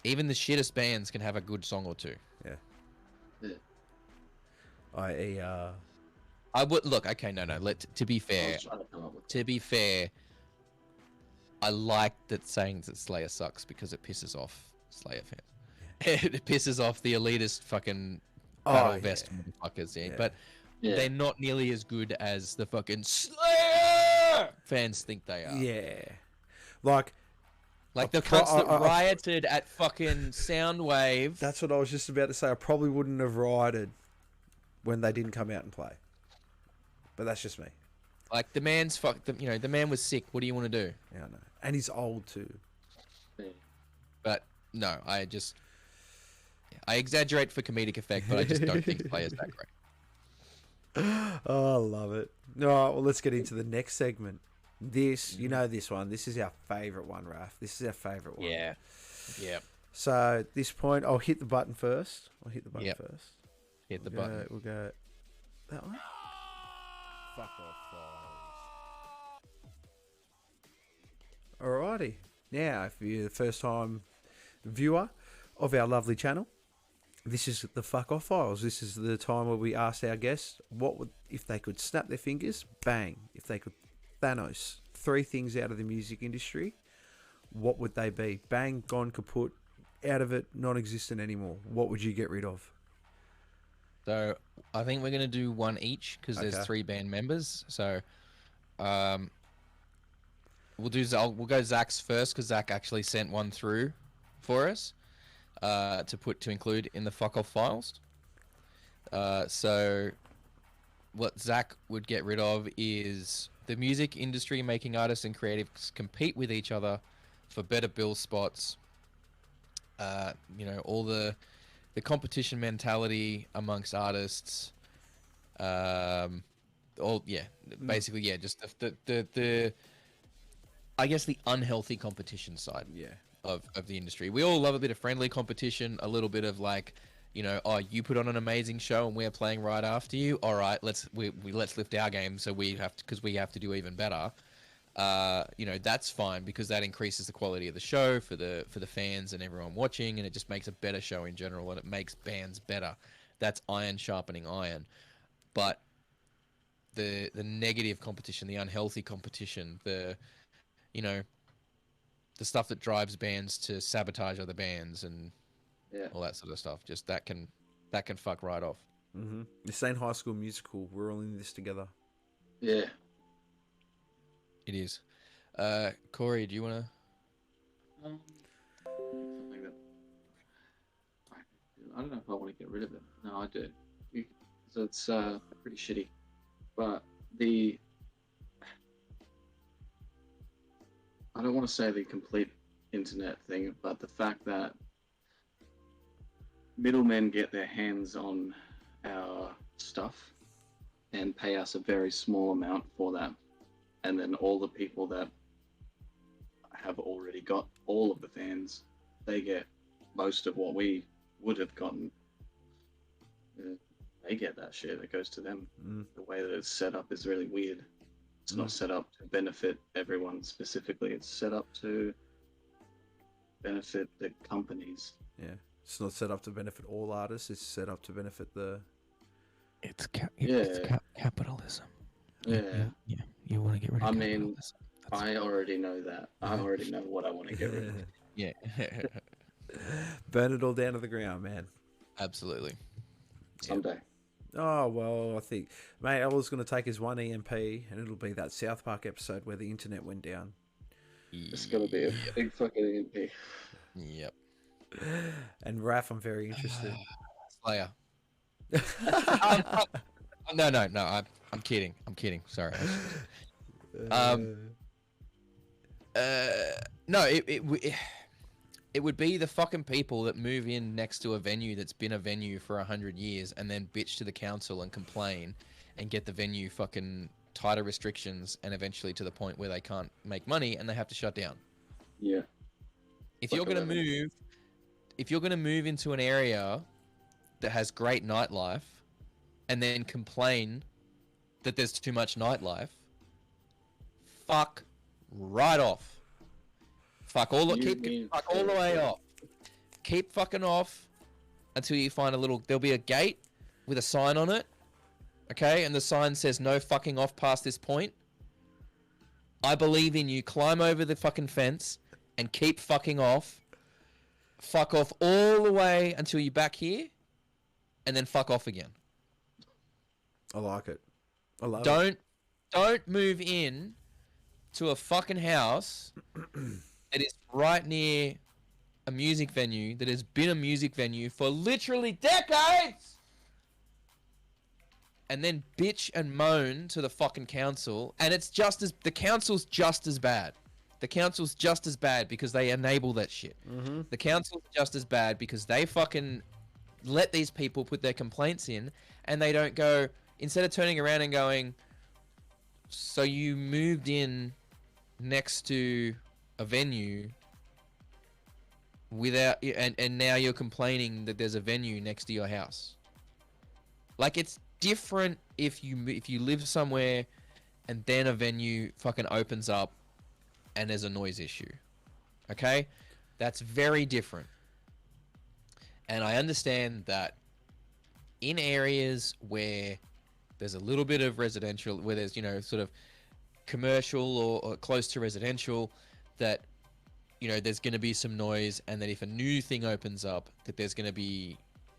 Even the shittest bands can have a good song or two. Yeah. Yeah. I.e., I would look. Okay, no. To be I fair, was trying to come up with I like that saying that Slayer sucks because it pisses off Slayer fans. It pisses off the elitist fucking battle vest motherfuckers. Yeah. Yeah. But Yeah. they're not nearly as good as the fucking Slayer fans think they are. yeah. Like, Like the cunts that rioted at fucking Soundwave. that's what I was just about to say. I probably wouldn't have rioted when they didn't come out and play. But that's just me. Like the man's the man was sick. What do you want to do? Yeah, I know. And he's old too. it. But no, I exaggerate for comedic effect, but I just don't think Slayer's that great. Oh, I love it. All right, well, let's get into the next segment. This, you know this one. This is our favourite one, Raf. This is our favourite one. Yeah. Yeah. So at this point, I'll hit the button first. Yep. First. Hit the We'll button. We'll go that one. Fuck off, files. Alrighty. Now, if you're the first time viewer of our lovely channel, this is the Fuck Off Files. This is the time where we asked our guests what would, if they could snap their fingers, bang. If they could Thanos 3 things out of the music industry, what would they be? Bang, gone, kaput, out of it, non-existent anymore. What would you get rid of? So I think we're gonna do one each because there's Okay. 3 band members. So we'll go Zach's first because Zach actually sent one through for us to include in the Fuck Off Files. So what Zach would get rid of is the music industry making artists and creatives compete with each other for better bill spots. All the competition mentality amongst artists. Basically, just the I guess the unhealthy competition side. Yeah. of the industry. We all love a bit of friendly competition, a little bit of like, you know, oh, you put on an amazing show and we're playing right after you. All right, let's lift our game, so we have to, because we have to do even better. You know, that's fine because that increases the quality of the show for the fans and everyone watching, and it just makes a better show in general, and it makes bands better. That's iron sharpening iron. But the negative competition, the unhealthy competition, you know, the stuff that drives bands to sabotage other bands and all that sort of stuff, just that can fuck right off. Mm-hmm. This ain't High School Musical. We're all in this together. Yeah. It is. Corey, do you want to? Something that I don't know if I want to get rid of it. No, I do. So it's pretty shitty. But I don't want to say the complete internet thing, but the fact that middlemen get their hands on our stuff and pay us a very small amount for that, and then all the people that have already got all of the fans, they get most of what we would have gotten. They get that shit that goes to them. The way that it's set up is really weird. It's not set up to benefit everyone specifically. It's set up to benefit the companies. Yeah. It's not set up to benefit all artists. It's set up to benefit the... It's capitalism. Yeah. You want to get rid of capitalism. I already know that. I already know what I want to get rid of. Yeah. Burn it all down to the ground, man. Absolutely. Someday. Oh, well, I think... Mate, all it's going to take is one EMP, and it'll be that South Park episode where the internet went down. It's going to be a big fucking EMP. Yep. And Raph, I'm very interested. Slayer. No, I'm kidding. Sorry. No, it would be the fucking people that move in next to a venue that's been a venue for 100 years and then bitch to the council and complain and get the venue fucking tighter restrictions and eventually to the point where they can't make money and they have to shut down. Yeah. If you're gonna move into an area that has great nightlife and then complain that there's too much nightlife, fuck right off. Fuck all the way off. Keep fucking off until you find there'll be a gate with a sign on it. Okay? And the sign says no fucking off past this point. I believe in you. Climb over the fucking fence and keep fucking off. Fuck off all the way until you're back here and then fuck off again. I like it. I love it. Don't move in to a fucking house that is right near a music venue that has been a music venue for literally decades, and then bitch and moan to the fucking council, and the council's just as bad. The council's just as bad because they enable that shit. Mm-hmm. The council's just as bad because they fucking let these people put their complaints in, and they don't go, instead of turning around and going, so you moved in next to a venue without, and now you're complaining that there's a venue next to your house. Like, it's different if you live somewhere and then a venue fucking opens up and there's a noise issue. Okay? That's very different. And I understand that in areas where there's a little bit of residential, where there's, sort of commercial or close to residential, that, there's going to be some noise, and that if a new thing opens up, that there's going to be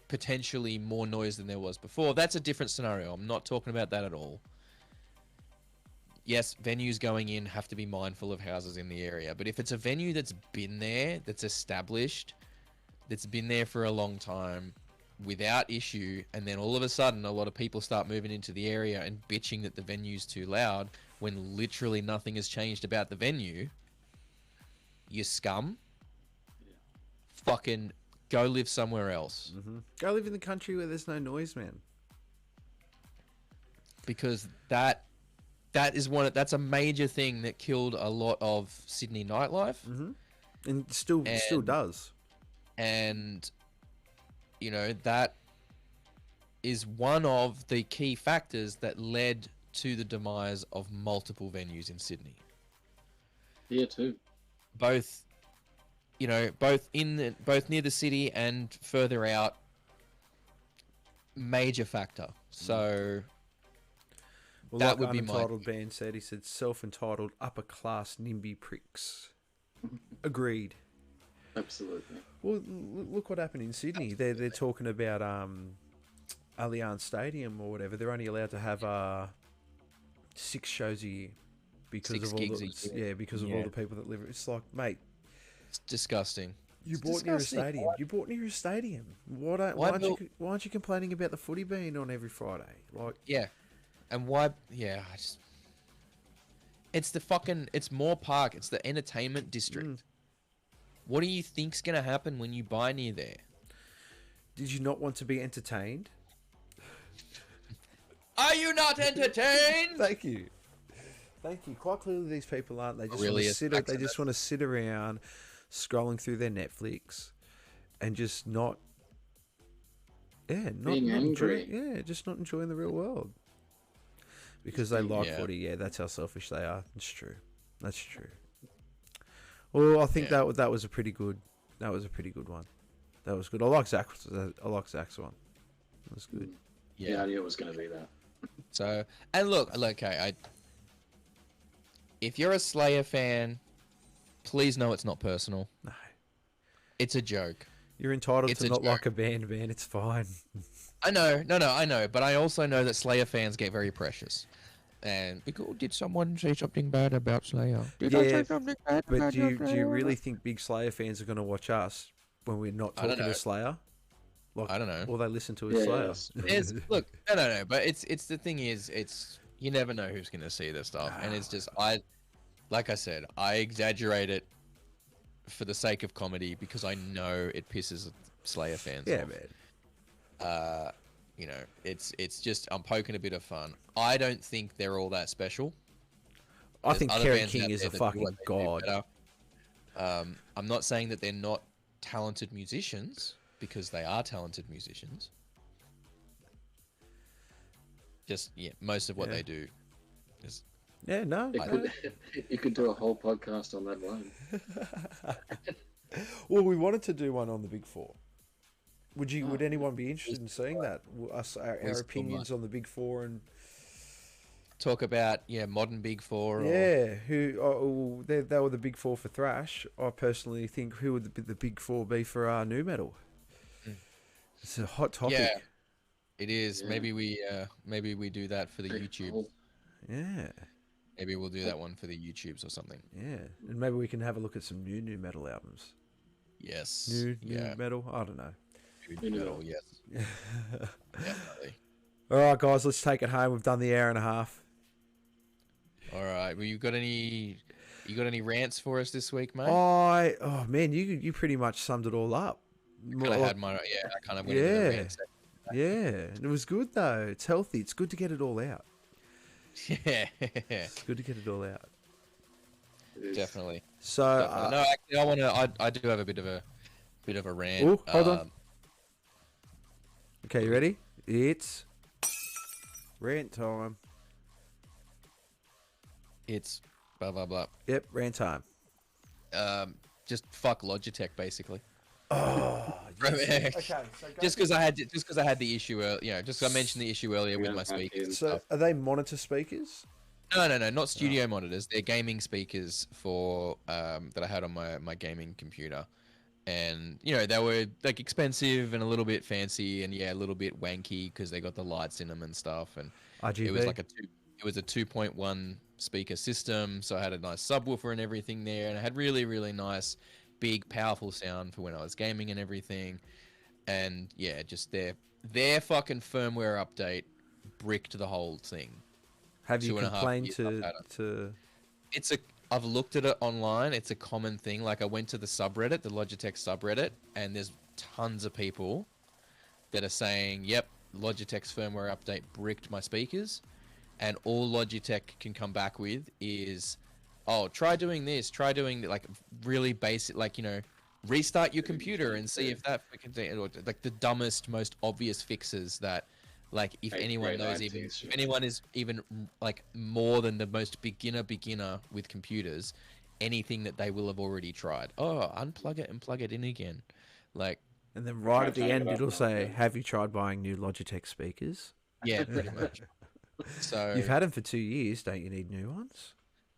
potentially more noise than there was before. That's a different scenario. I'm not talking about that at all. Yes, venues going in have to be mindful of houses in the area, but if it's a venue that's been there, that's established, that's been there for a long time, without issue, and then all of a sudden a lot of people start moving into the area and bitching that the venue's too loud when literally nothing has changed about the venue, you scum. Yeah. Fucking go live somewhere else. Mm-hmm. Go live in the country where there's no noise, man. Because that's a major thing that killed a lot of Sydney nightlife. Mm-hmm. and still And- does. And you know, that is one of the key factors that led to the demise of multiple venues in Sydney. Here too. Both, you know, both near the city and further out. Major factor. So Well, that like would be my Unentitled Band said, he said self-entitled upper class NIMBY pricks. Agreed. Absolutely. Well, look what happened in Sydney. They're talking about Allianz Stadium or whatever. They're only allowed to have 6 shows a year because 6 of all gigs the a year. because of all the people that live. It's like, mate, It's disgusting. you It's bought near a disgusting. stadium. You bought near a stadium. Why aren't you complaining about the footy being on every Friday? Like, Yeah. And why? Yeah. It's Moore Park. It's the entertainment district. What do you think's gonna happen when you buy near there? did you not want to be entertained? Are you not entertained? Thank you. Thank you. Quite clearly, these people aren't. They just Really want to is sit. back They to just want to sit around, scrolling through their Netflix, and just not. Yeah, not Being enjoy, angry. yeah, just not enjoying the real world. Because they like Yeah. footy. Yeah, that's how selfish they are. It's true. That's true. Well, I think Yeah. that was a pretty good. That was a pretty good one. That was good. I like Zach's one. That was good. Yeah, I knew it was going to be that. So, and look, okay, if you're a Slayer fan, please know it's not personal. No, It's a joke. you're entitled It's to a not like joke. a band, man. It's fine. I know, I know, but I also know that Slayer fans get very precious. And because did someone say something bad about Slayer? Did I Yeah, say something bad But about do you Slayer? really think big Slayer fans are going to watch us when we're not I don't talking to know. Slayer? Like, I don't know. Or they listen to a Yeah, Slayer. yes. It's, look, no, but it's the thing is, it's you never know who's gonna see this stuff, and it's just like I said, I exaggerate it for the sake of comedy because I know it pisses Slayer fans Yeah, off. man. You know, it's just I'm poking a bit of fun. I don't think they're all that special. I think Other Kerry bands King out is there a that do fucking what they do god. better. I'm not saying that they're not talented musicians because they are talented musicians. Just most of what Yeah. they do is Yeah, no. You could do a whole podcast on that alone. Well, we wanted to do one on the Big Four. Would anyone be interested in seeing that? Our opinions on the Big Four and talk about modern Big Four. they were the Big Four for thrash. I personally think who would the Big Four be for new metal? It's a hot topic. Yeah, it is. Yeah. Maybe we do that for the Big YouTube. hole. Yeah, Maybe we'll do that one for the YouTubes or something. yeah, and maybe we can have a look at some new metal albums. Yes. New yeah. metal. I don't know. New metal. Yes. Definitely. All right, guys, let's take it home. We've done the hour and a half. All right. Well, you got any rants for us this week, mate? Oh man, you pretty much summed it all up. I had my I kind of went into the Yeah. rant section. Yeah, it was good though. It's healthy. It's good to get it all out. Yeah. It's good to get it all out. It is. Definitely. So, Definitely. No, actually, I do have a bit of a rant. Ooh, hold on. Okay, you ready? It's rant time. It's blah blah blah. Yep, rant time. Just fuck Logitech, basically. Oh, Okay. so Just because I had the issue, just 'cause I mentioned the issue earlier with Yeah, my back speakers. in. and So, stuff. are they monitor speakers? No, not studio monitors. They're gaming speakers for that I had on my gaming computer, and they were like expensive and a little bit fancy and a little bit wanky because they got the lights in them and stuff. And RGB. it was like it was a 2.1 speaker system, so I had a nice subwoofer and everything there, and I had really really nice, big, powerful sound for when I was gaming and everything. And just their fucking firmware update bricked the whole thing. Have you 2.5 complained years I've had it. to? I've looked at it online. It's a common thing. Like I went to the subreddit, the Logitech subreddit, and there's tons of people that are saying, "Yep, Logitech's firmware update bricked my speakers," and all Logitech can come back with is, oh, try doing this, try doing like really basic, like, you know, restart your computer and see if that fucking thing, or like the dumbest, most obvious fixes that, like, if Eighth anyone grade knows, IT even shit. if anyone is even like more than the most beginner with computers, anything that they will have already tried. Oh, unplug it and plug it in again, like, And then right at the turn it end, off it'll and say, on. "Have you tried buying new Logitech speakers? yeah, pretty much. So You've had them for 2 years. Don't you need new ones?"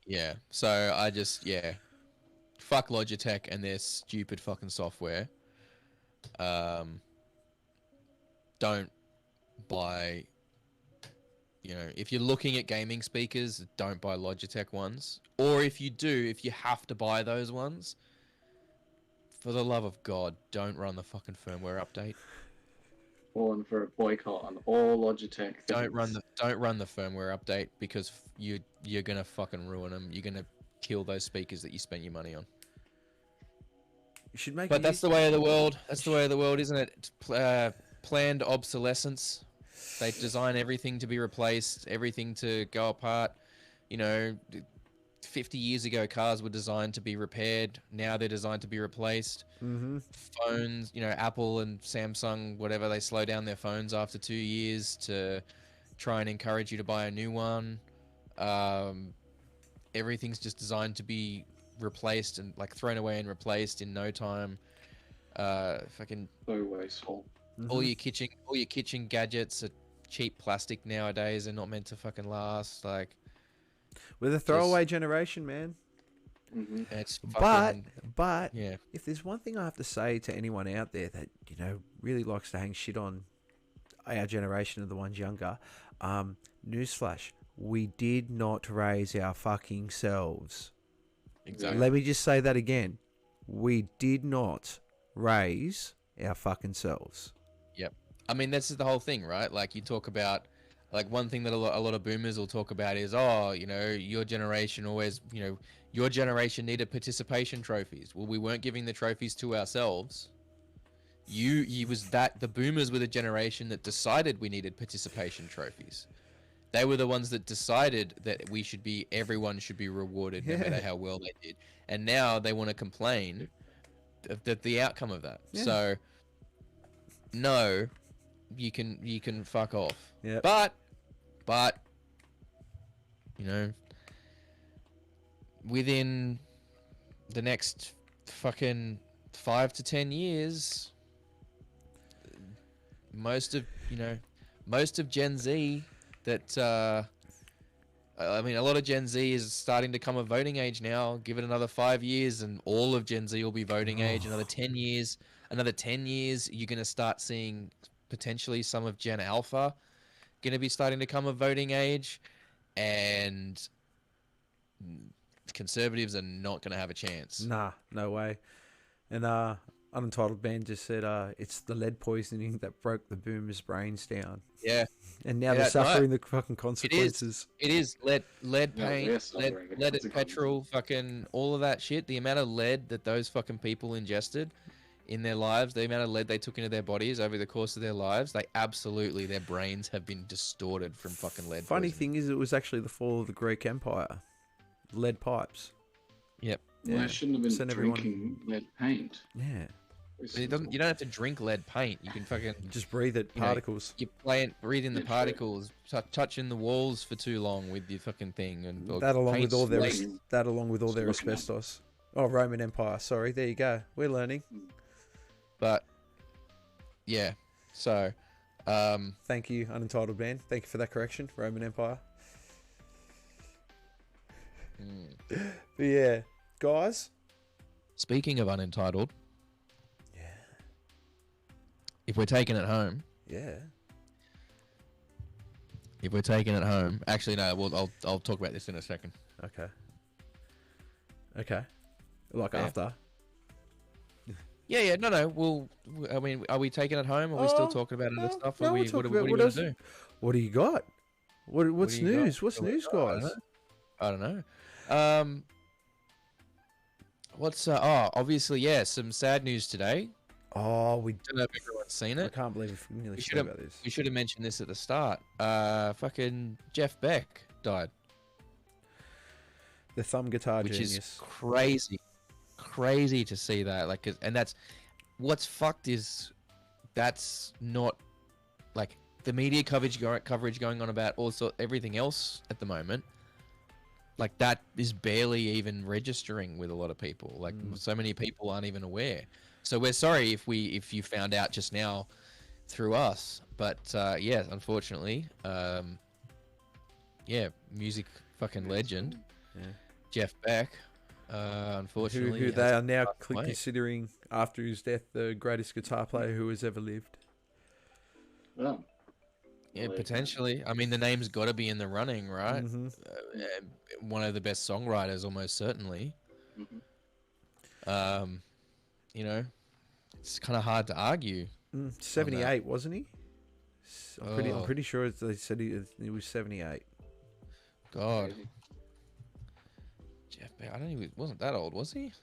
yeah, so I just, yeah, fuck Logitech and their stupid fucking software. Don't buy, you know, if you're looking at gaming speakers, don't buy Logitech ones. Or if you do, if you have to buy those ones, for the love of God, don't run the fucking firmware update. Calling for a boycott on all Logitech things. Don't run the firmware update, because you're gonna fucking ruin them. You're gonna kill those speakers that you spent your money on. You should make. But that's the way of the world. That's the way of the world, isn't it? Planned obsolescence. They design everything to be replaced, everything to go apart. You know, 50 years ago, cars were designed to be repaired. Now they're designed to be replaced. Mm-hmm. Phones, you know, Apple and Samsung, whatever, they slow down their phones after 2 years to try and encourage you to buy a new one. Everything's just designed to be replaced and like thrown away and replaced in no time. Fucking So wasteful. all your kitchen gadgets are cheap plastic nowadays. They're not meant to fucking last. Like, We're the throwaway generation, man. Mm-hmm. it's But fucking, yeah. if there's one thing I have to say to anyone out there that, you know, really likes to hang shit on our generation of the ones younger, newsflash, we did not raise our fucking selves. Exactly. Let me just say that again. We did not raise our fucking selves. Yep. I mean, this is the whole thing, right? Like, you talk about, like, one thing that a lot of boomers will talk about is, oh, you know, your generation always, you know, your generation needed participation trophies. Well, we weren't giving the trophies to ourselves. The boomers were the generation that decided we needed participation trophies. They were the ones that decided that everyone should be rewarded no matter how well they did. And now they want to complain that the outcome of that. Yeah. So, no, you can fuck off. Yeah. But, you know, within the next fucking 5 to 10 years, most of Gen Z that, I mean, a lot of Gen Z is starting to come of voting age now. Give it another 5 years and all of Gen Z will be voting age. Another 10 years, you're going to start seeing potentially some of Gen Alpha going to be starting to come of voting age, and conservatives are not going to have a chance. Nah, no way. And Unentitled Band just said it's the lead poisoning that broke the boomers' brains down. Yeah. And now they're suffering the fucking It consequences. is lead Yeah, paint, we're suffering the leaded consequences. petrol, fucking all of that shit. The amount of lead that those fucking people ingested in their lives, the amount of lead they took into their bodies over the course of their lives, their brains have been distorted from fucking lead. Funny poisoning. thing is, it was actually the fall of the Greek Empire. Lead pipes. Yep. Well, Yeah. I shouldn't have been Send everyone- drinking lead paint. Yeah. You don't have to drink lead paint. You can fucking Just breathe it. You know, Particles. breathe in the Yeah, true. particles, touching the walls for too long with your fucking thing, and or That along with paint's all their like- Just looking up. asbestos. Oh, Roman Empire. Sorry. There you go. We're learning. But yeah, so Thank you, Unentitled Band. Thank you for that correction. Roman Empire. But yeah, guys. speaking of unentitled, Yeah. if we're taking it home, Yeah. actually no, I'll talk about this in a second. Okay. Okay. Like Yeah. after. Yeah, no. I mean, are we taking it home? Are we still talking about other stuff? no, Or we'll what talk are about we what gonna else. do? What do you got? What's do you got? news? What's What do we news, got? guys? I don't know. What's obviously, yeah, some sad news today. Oh, we. Don't know if everyone's seen I it. can't believe we nearly We spoke about this. We should have mentioned this at the start. Fucking Jeff Beck died. The thumb guitar which genius. is crazy to see that. Like, and that's what's fucked is that's not like the media coverage going on about also everything else at the moment. Like that is barely even registering with a lot of people. Like so many people aren't even aware. So we're sorry if you found out just now through us. But yeah, unfortunately, yeah, music fucking legend, Yeah. Jeff Beck. Unfortunately, Who they has are now passed away. considering after his death the greatest guitar player who has ever lived. Well, Yeah, well, potentially. I mean, the name's got to be in the running, right? Mm-hmm. One of the best songwriters, almost certainly. Mhm. You know, it's kind of hard to argue. 78, wasn't he? I'm Oh. pretty sure they said he was 78. God, Jeff Beck. I don't even. Wasn't that old, was he?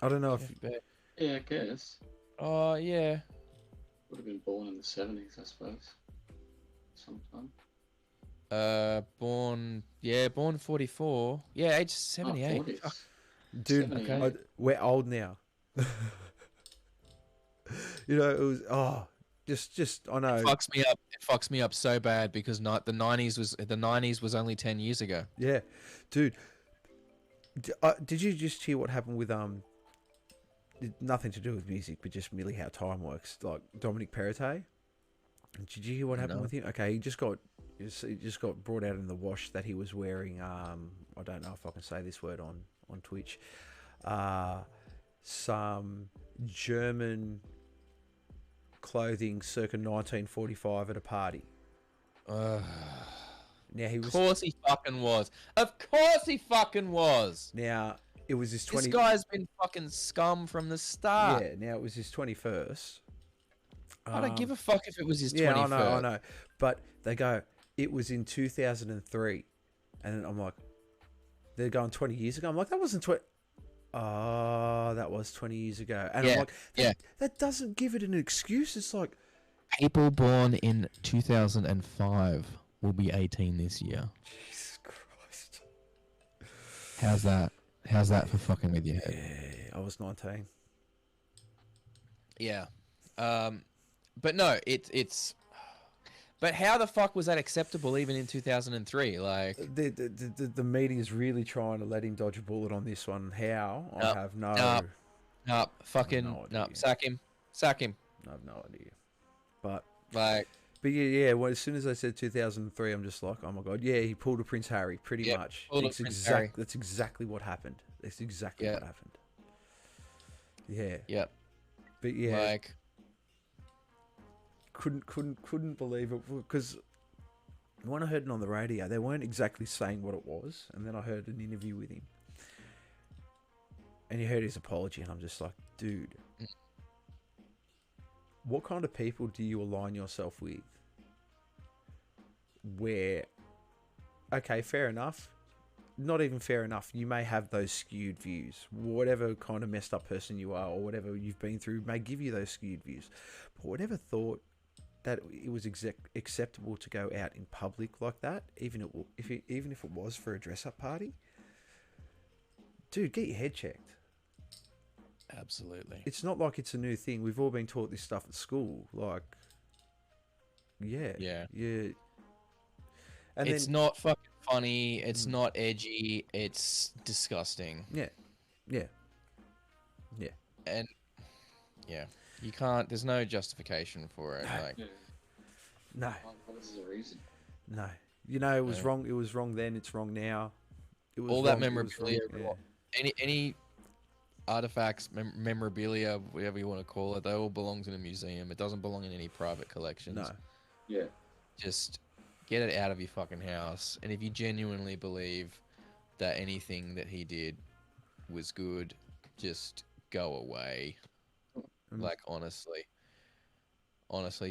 I don't know if Jeff Beck. Yeah, I guess. Oh yeah. Would have been born in the 70s, I suppose. Sometime. Born 44. Yeah, age 78. 40s. Fuck. dude, 78. we're old now. You know, it was just I know. It fucks me up. It fucks me up so bad because the 90s was only 10 years ago. Yeah, dude. Did you just hear what happened with nothing to do with music, but just merely how time works? Like Dominic Perrottet. Did you hear what happened No. with him? Okay, he just got brought out in the wash that he was wearing. I don't know if I can say this word on Twitch. Some German clothing circa 1945 at a party. Now he Of was. course he fucking was. Of course he fucking was. Now it was his 20. This guy's been fucking scum from the start. Yeah. Now it was his 21st. I don't give a fuck if it was his 21st. Yeah, I know. But they go, it was in 2003. And I'm like, they're going 20 years ago. I'm like, that wasn't 20. Oh, that was 20 years ago. And Yeah, I'm like, that doesn't give it an excuse. It's like, People born in 2005 will be 18 this year. Jesus Christ. How's that? How's that for fucking with your head? Yeah, I was 19. Yeah. But no, it's. But how the fuck was that acceptable even in 2003? Like, The media's really trying to let him dodge a bullet on this one. How? I No, have no... no, fucking, No no, idea. sack him. Sack him. I have no idea. But Like, yeah. Well, as soon as I said 2003, I'm just like, oh my god, yeah, he pulled a Prince Harry, pretty Yep, much. pulled a It's Prince Harry. That's exactly what happened. That's exactly Yeah. what happened. Yeah, yep. but yeah, Like, couldn't believe it because when I heard it on the radio, they weren't exactly saying what it was, and then I heard an interview with him, and you heard his apology, and I'm just like, dude, what kind of people do you align yourself with? Where, okay, fair enough. Not even fair enough. You may have those skewed views. Whatever kind of messed up person you are, or whatever you've been through, may give you those skewed views. But whatever thought that it was acceptable to go out in public like that, even if it was for a dress-up party, dude, get your head checked. absolutely. It's not like it's a new thing. We've all been taught this stuff at school. Like, yeah. And It's then, not fucking funny. It's not edgy. It's disgusting. yeah. And yeah, you can't. There's no justification for it. Like, Yeah. No. What is the reason? No, you know it was Yeah. wrong. It was wrong then. It's wrong now. It was all that wrong, it was memorabilia, wrong, any artifacts, memorabilia, whatever you want to call it, they all belong in a museum. It doesn't belong in any private collections. No, Yeah. Just get it out of your fucking house. And if you genuinely believe that anything that he did was good, just go away. Like, honestly,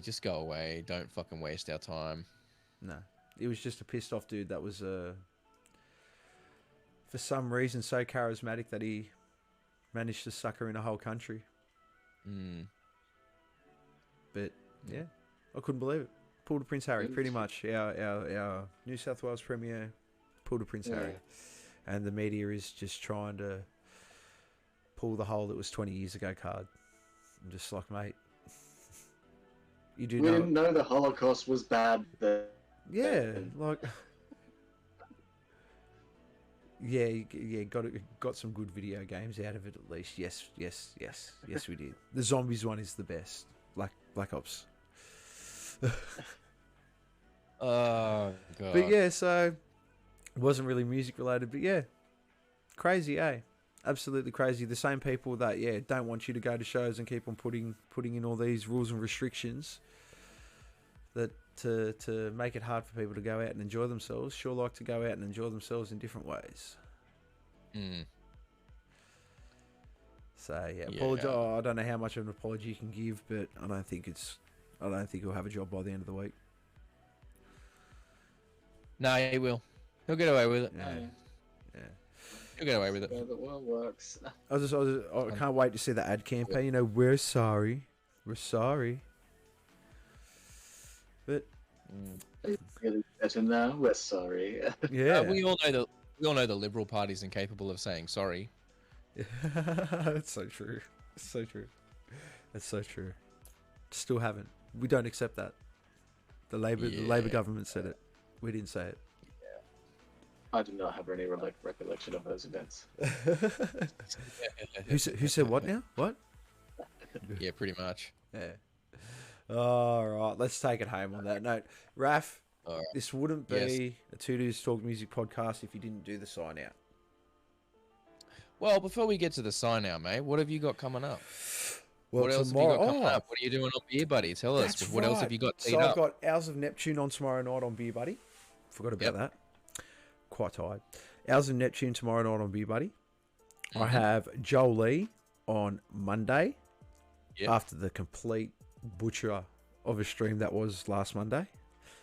just go away. Don't fucking waste our time. no. It was just a pissed off dude that was for some reason so charismatic that he managed to sucker in a whole country. Mm. But yeah, I couldn't believe it. pulled a Prince Harry, Good. pretty much. Our New South Wales Premier pulled a Prince Harry. And the media is just trying to pull the whole that was 20 years ago card. I'm just like, mate, you do We know. didn't know the Holocaust was bad then. Yeah, like, yeah, got some good video games out of it at least. Yes, we did. The zombies one is the best. Black Ops. Oh god. But yeah, so it wasn't really music related, but yeah, crazy, eh? Absolutely crazy. The same people that don't want you to go to shows and keep on putting in all these rules and restrictions that to make it hard for people to go out and enjoy themselves, sure like to go out and enjoy themselves in different ways. Mm. So yeah, apologize. Oh, I don't know how much of an apology you can give, but I don't think he'll have a job by the end of the week. No, he will. He'll get away with it. Yeah. He'll get away with it. Yeah, the world works. I can't wait to see the ad campaign. You know, we're sorry. But It's really better now. We're sorry. yeah, We all know the Liberal Party's incapable of saying sorry. that's so true. That's so true. Still haven't. We don't accept that. The Labor government said it. We didn't say it. I do not have any recollection of those events. Who said what now? What? Yeah, pretty much. Yeah. All right, let's take it home on that note. Raf, All right. this wouldn't be a Two Dudes Talk Music podcast if you didn't do the sign out. Well, before we get to the sign out, mate, what have you got coming up? Well, What else tomorrow, have you got coming up? What are you doing on Beer Buddy? Tell us. That's What else have you got teed So up? I've got Hours of Neptune on tomorrow night on Beer Buddy. Forgot about that. Quite tired. Hours of Neptune tomorrow night on Beer Buddy. I have Jolie on Monday. Yep. After the complete butcher of a stream that was last Monday.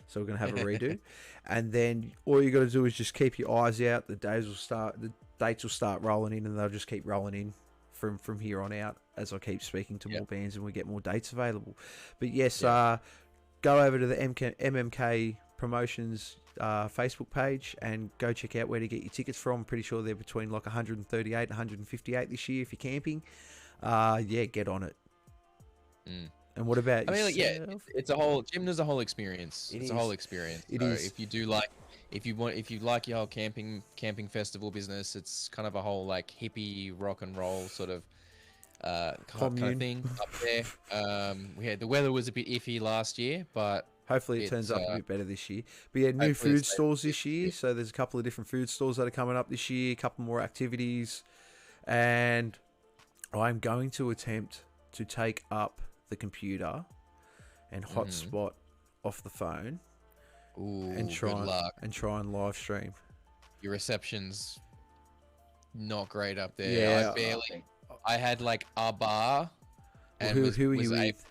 So we're going to have a redo. And then all you got to do is just keep your eyes out. The dates will start rolling in, and they'll just keep rolling in from here on out as I keep speaking to more bands and we get more dates available. But yes, go over to the MMK Promotions Facebook page and go check out where to get your tickets from. I'm pretty sure they're between like 138 and 158 this year if you're camping. Get on it. And what about yourself? it's a whole gym is a whole experience. It's a whole experience. It So is. if you like your whole camping festival business, it's kind of a whole like hippie rock and roll sort of kind of thing up there. The weather was a bit iffy last year, but hopefully it turns up a bit better this year. But yeah, new food stalls this year. So there's a couple of different food stalls that are coming up this year, a couple more activities. And I'm going to attempt to take up the computer and hotspot off the phone and try and live stream. Your reception's not great up there. Yeah, I had like a bar. And who are you was with? able to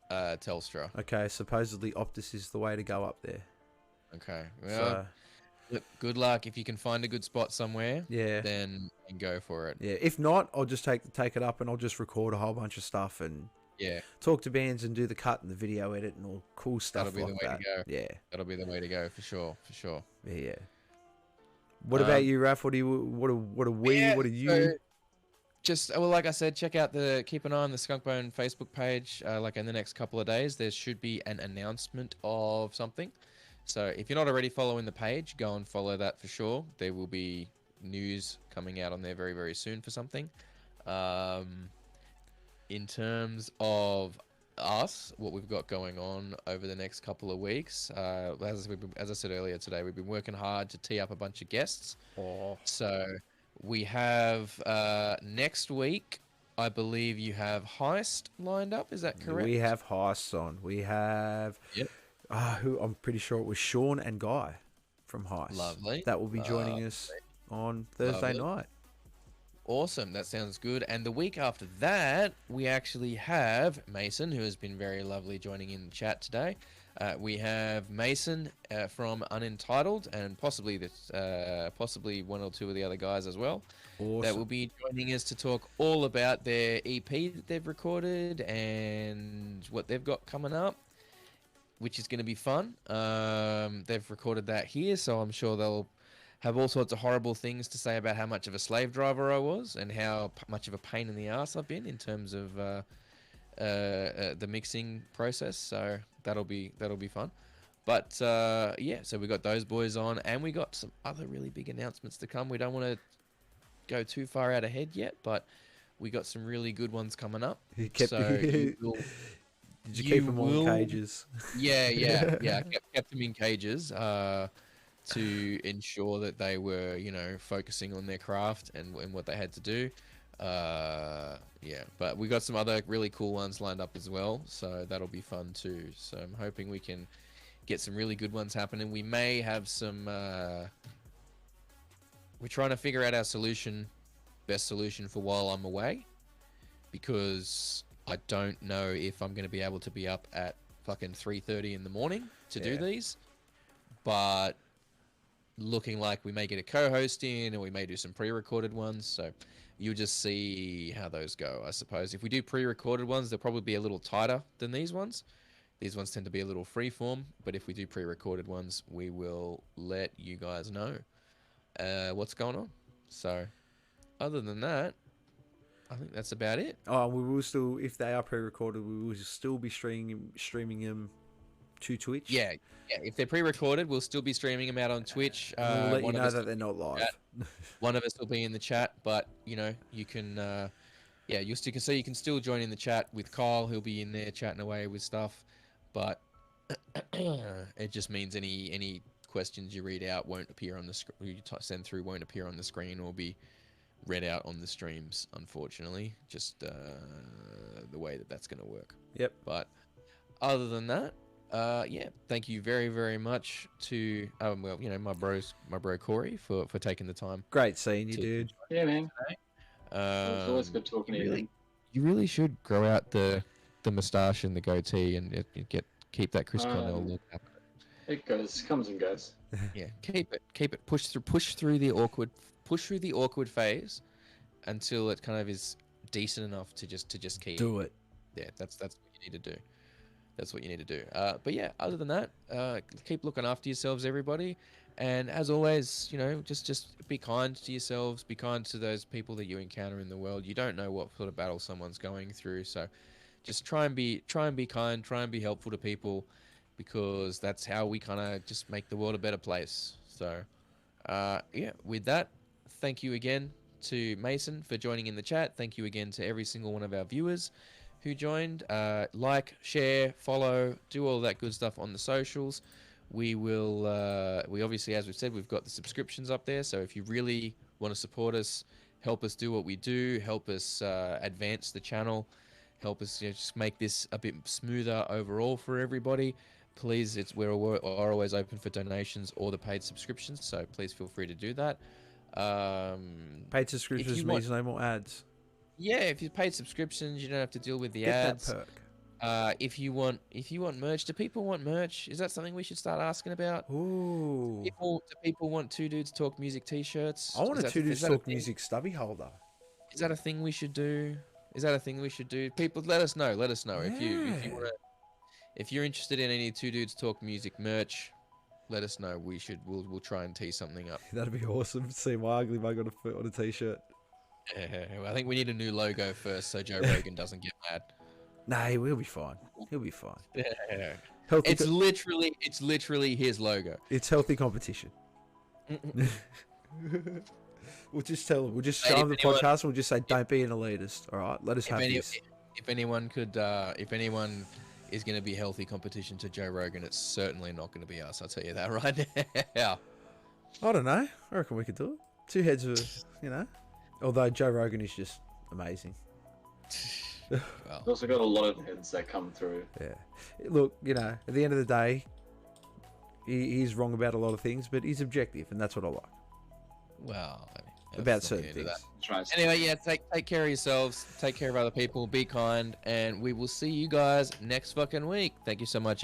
get Telstra. Okay, supposedly Optus is the way to go up there. Okay, well, look, good luck. If you can find a good spot somewhere, then go for it. Yeah, if not, I'll just take it up and I'll just record a whole bunch of stuff and talk to bands and do the cut and the video edit and all cool stuff. That'll be like the way that. to go. Yeah, that'll be the way to go for sure. Yeah. What about you, Raf? What are you? So like I said, keep an eye on the SKUNKBONE Facebook page. Like in the next couple of days, there should be an announcement of something. So if you're not already following the page, go and follow that for sure. There will be news coming out on there very, very soon for something. In terms of us, what we've got going on over the next couple of weeks, as I said earlier today, we've been working hard to tee up a bunch of guests. So we have next week, I believe you have Heist lined up. Is that correct? We have Heist on. We have who I'm pretty sure it was Sean and Guy from Heist. Lovely. That will be joining us on Thursday night. Awesome. That sounds good. And the week after that, we actually have Mason, who has been very lovely joining in the chat today. We have Mason from Unentitled and possibly one or two of the other guys as well. Awesome. That will be joining us to talk all about their EP that they've recorded and what they've got coming up. which is going to be fun. They've recorded that here, so I'm sure they'll have all sorts of horrible things to say about how much of a slave driver I was and how much of a pain in the ass I've been in terms of the mixing process. So that'll be fun. But yeah, so we got those boys on, and we got some other really big announcements to come. We don't want to go too far out ahead yet, but we got some really good ones coming up. He kept. So Did you keep them all in cages? Yeah. Kept them in cages to ensure that they were, focusing on their craft and what they had to do. Yeah, but we got some other really cool ones lined up as well, so that'll be fun too. So I'm hoping we can get some really good ones happening. We may have some. We're trying to figure out our best solution for while I'm away, because I don't know if I'm going to be able to be up at fucking 3:30 in the morning to do these, but looking like we may get a co-host in, or we may do some pre-recorded ones. So you'll just see how those go, I suppose. If we do pre-recorded ones, they'll probably be a little tighter than these ones. These ones tend to be a little free-form, but if we do pre-recorded ones, we will let you guys know what's going on. So other than that, I think that's about it. Oh, we will still, if they are pre-recorded, we will still be streaming them to Twitch. Yeah. If they're pre-recorded, we'll still be streaming them out on Twitch. We'll let you know that they're not live. One of us will be in the chat, but you can, you can still join in the chat with Kyle. He'll be in there chatting away with stuff, but it just means any questions you read out won't appear on the screen. Send through won't appear on the screen or be read out on the streams, unfortunately. Just the way that's going to work. Yep. But other than that, thank you very, very much to my bro Corey for taking the time. Great seeing you, dude. Yeah, man. It's always good talking to you. You really should grow out the moustache and the goatee and keep that Chris Cornell look up. It comes and goes. Yeah, keep it. Push through the awkward phase until it kind of is decent enough to just keep. Do it. Yeah, that's what you need to do. That's what you need to do. But yeah, other than that, keep looking after yourselves, everybody. And as always, just be kind to yourselves. Be kind to those people that you encounter in the world. You don't know what sort of battle someone's going through, so just try and be kind. Try and be helpful to people, because that's how we kind of just make the world a better place. So, with that, thank you again to Mason for joining in the chat. Thank you again to every single one of our viewers who joined. Like, share, follow, do all that good stuff on the socials. We will, we obviously, as we've said, we've got the subscriptions up there. So if you really want to support us, help us do what we do, help us advance the channel, help us just make this a bit smoother overall for everybody, please, we're always open for donations or the paid subscriptions. So please feel free to do that. Paid subscriptions means no more ads. Yeah, if you paid subscriptions, you don't have to deal with the Get ads. that perk. If you want merch, do people want merch? Is that something we should start asking about? Ooh. Do people want Two Dudes Talk Music t-shirts? I want a Two Dudes Talk Music stubby holder. Is that a thing we should do? People, let us know. Yeah. If you're interested in any Two Dudes Talk Music merch, let us know. We'll try and tee something up. That'd be awesome. See my ugly mug on a t-shirt. I think we need a new logo first, so Joe Rogan doesn't get mad. Nah, he'll be fine. He'll be fine. Yeah. Healthy It's literally his logo. It's healthy competition. We'll just tell him. We'll just show him the podcast. And we'll just say, "Don't be an elitist." All right, let us have this. If anyone is going to be healthy competition to Joe Rogan, it's certainly not going to be us. I'll tell you that right now. I don't know. I reckon we could do it. Two heads of, Although Joe Rogan is just amazing. We've also got a lot of heads that come through. Yeah. Look, at the end of the day, he's wrong about a lot of things, but he's objective, and that's what I like. Well, about certain things. Anyway, yeah, take care of yourselves, take care of other people, be kind, and we will see you guys next fucking week. Thank you so much, everyone.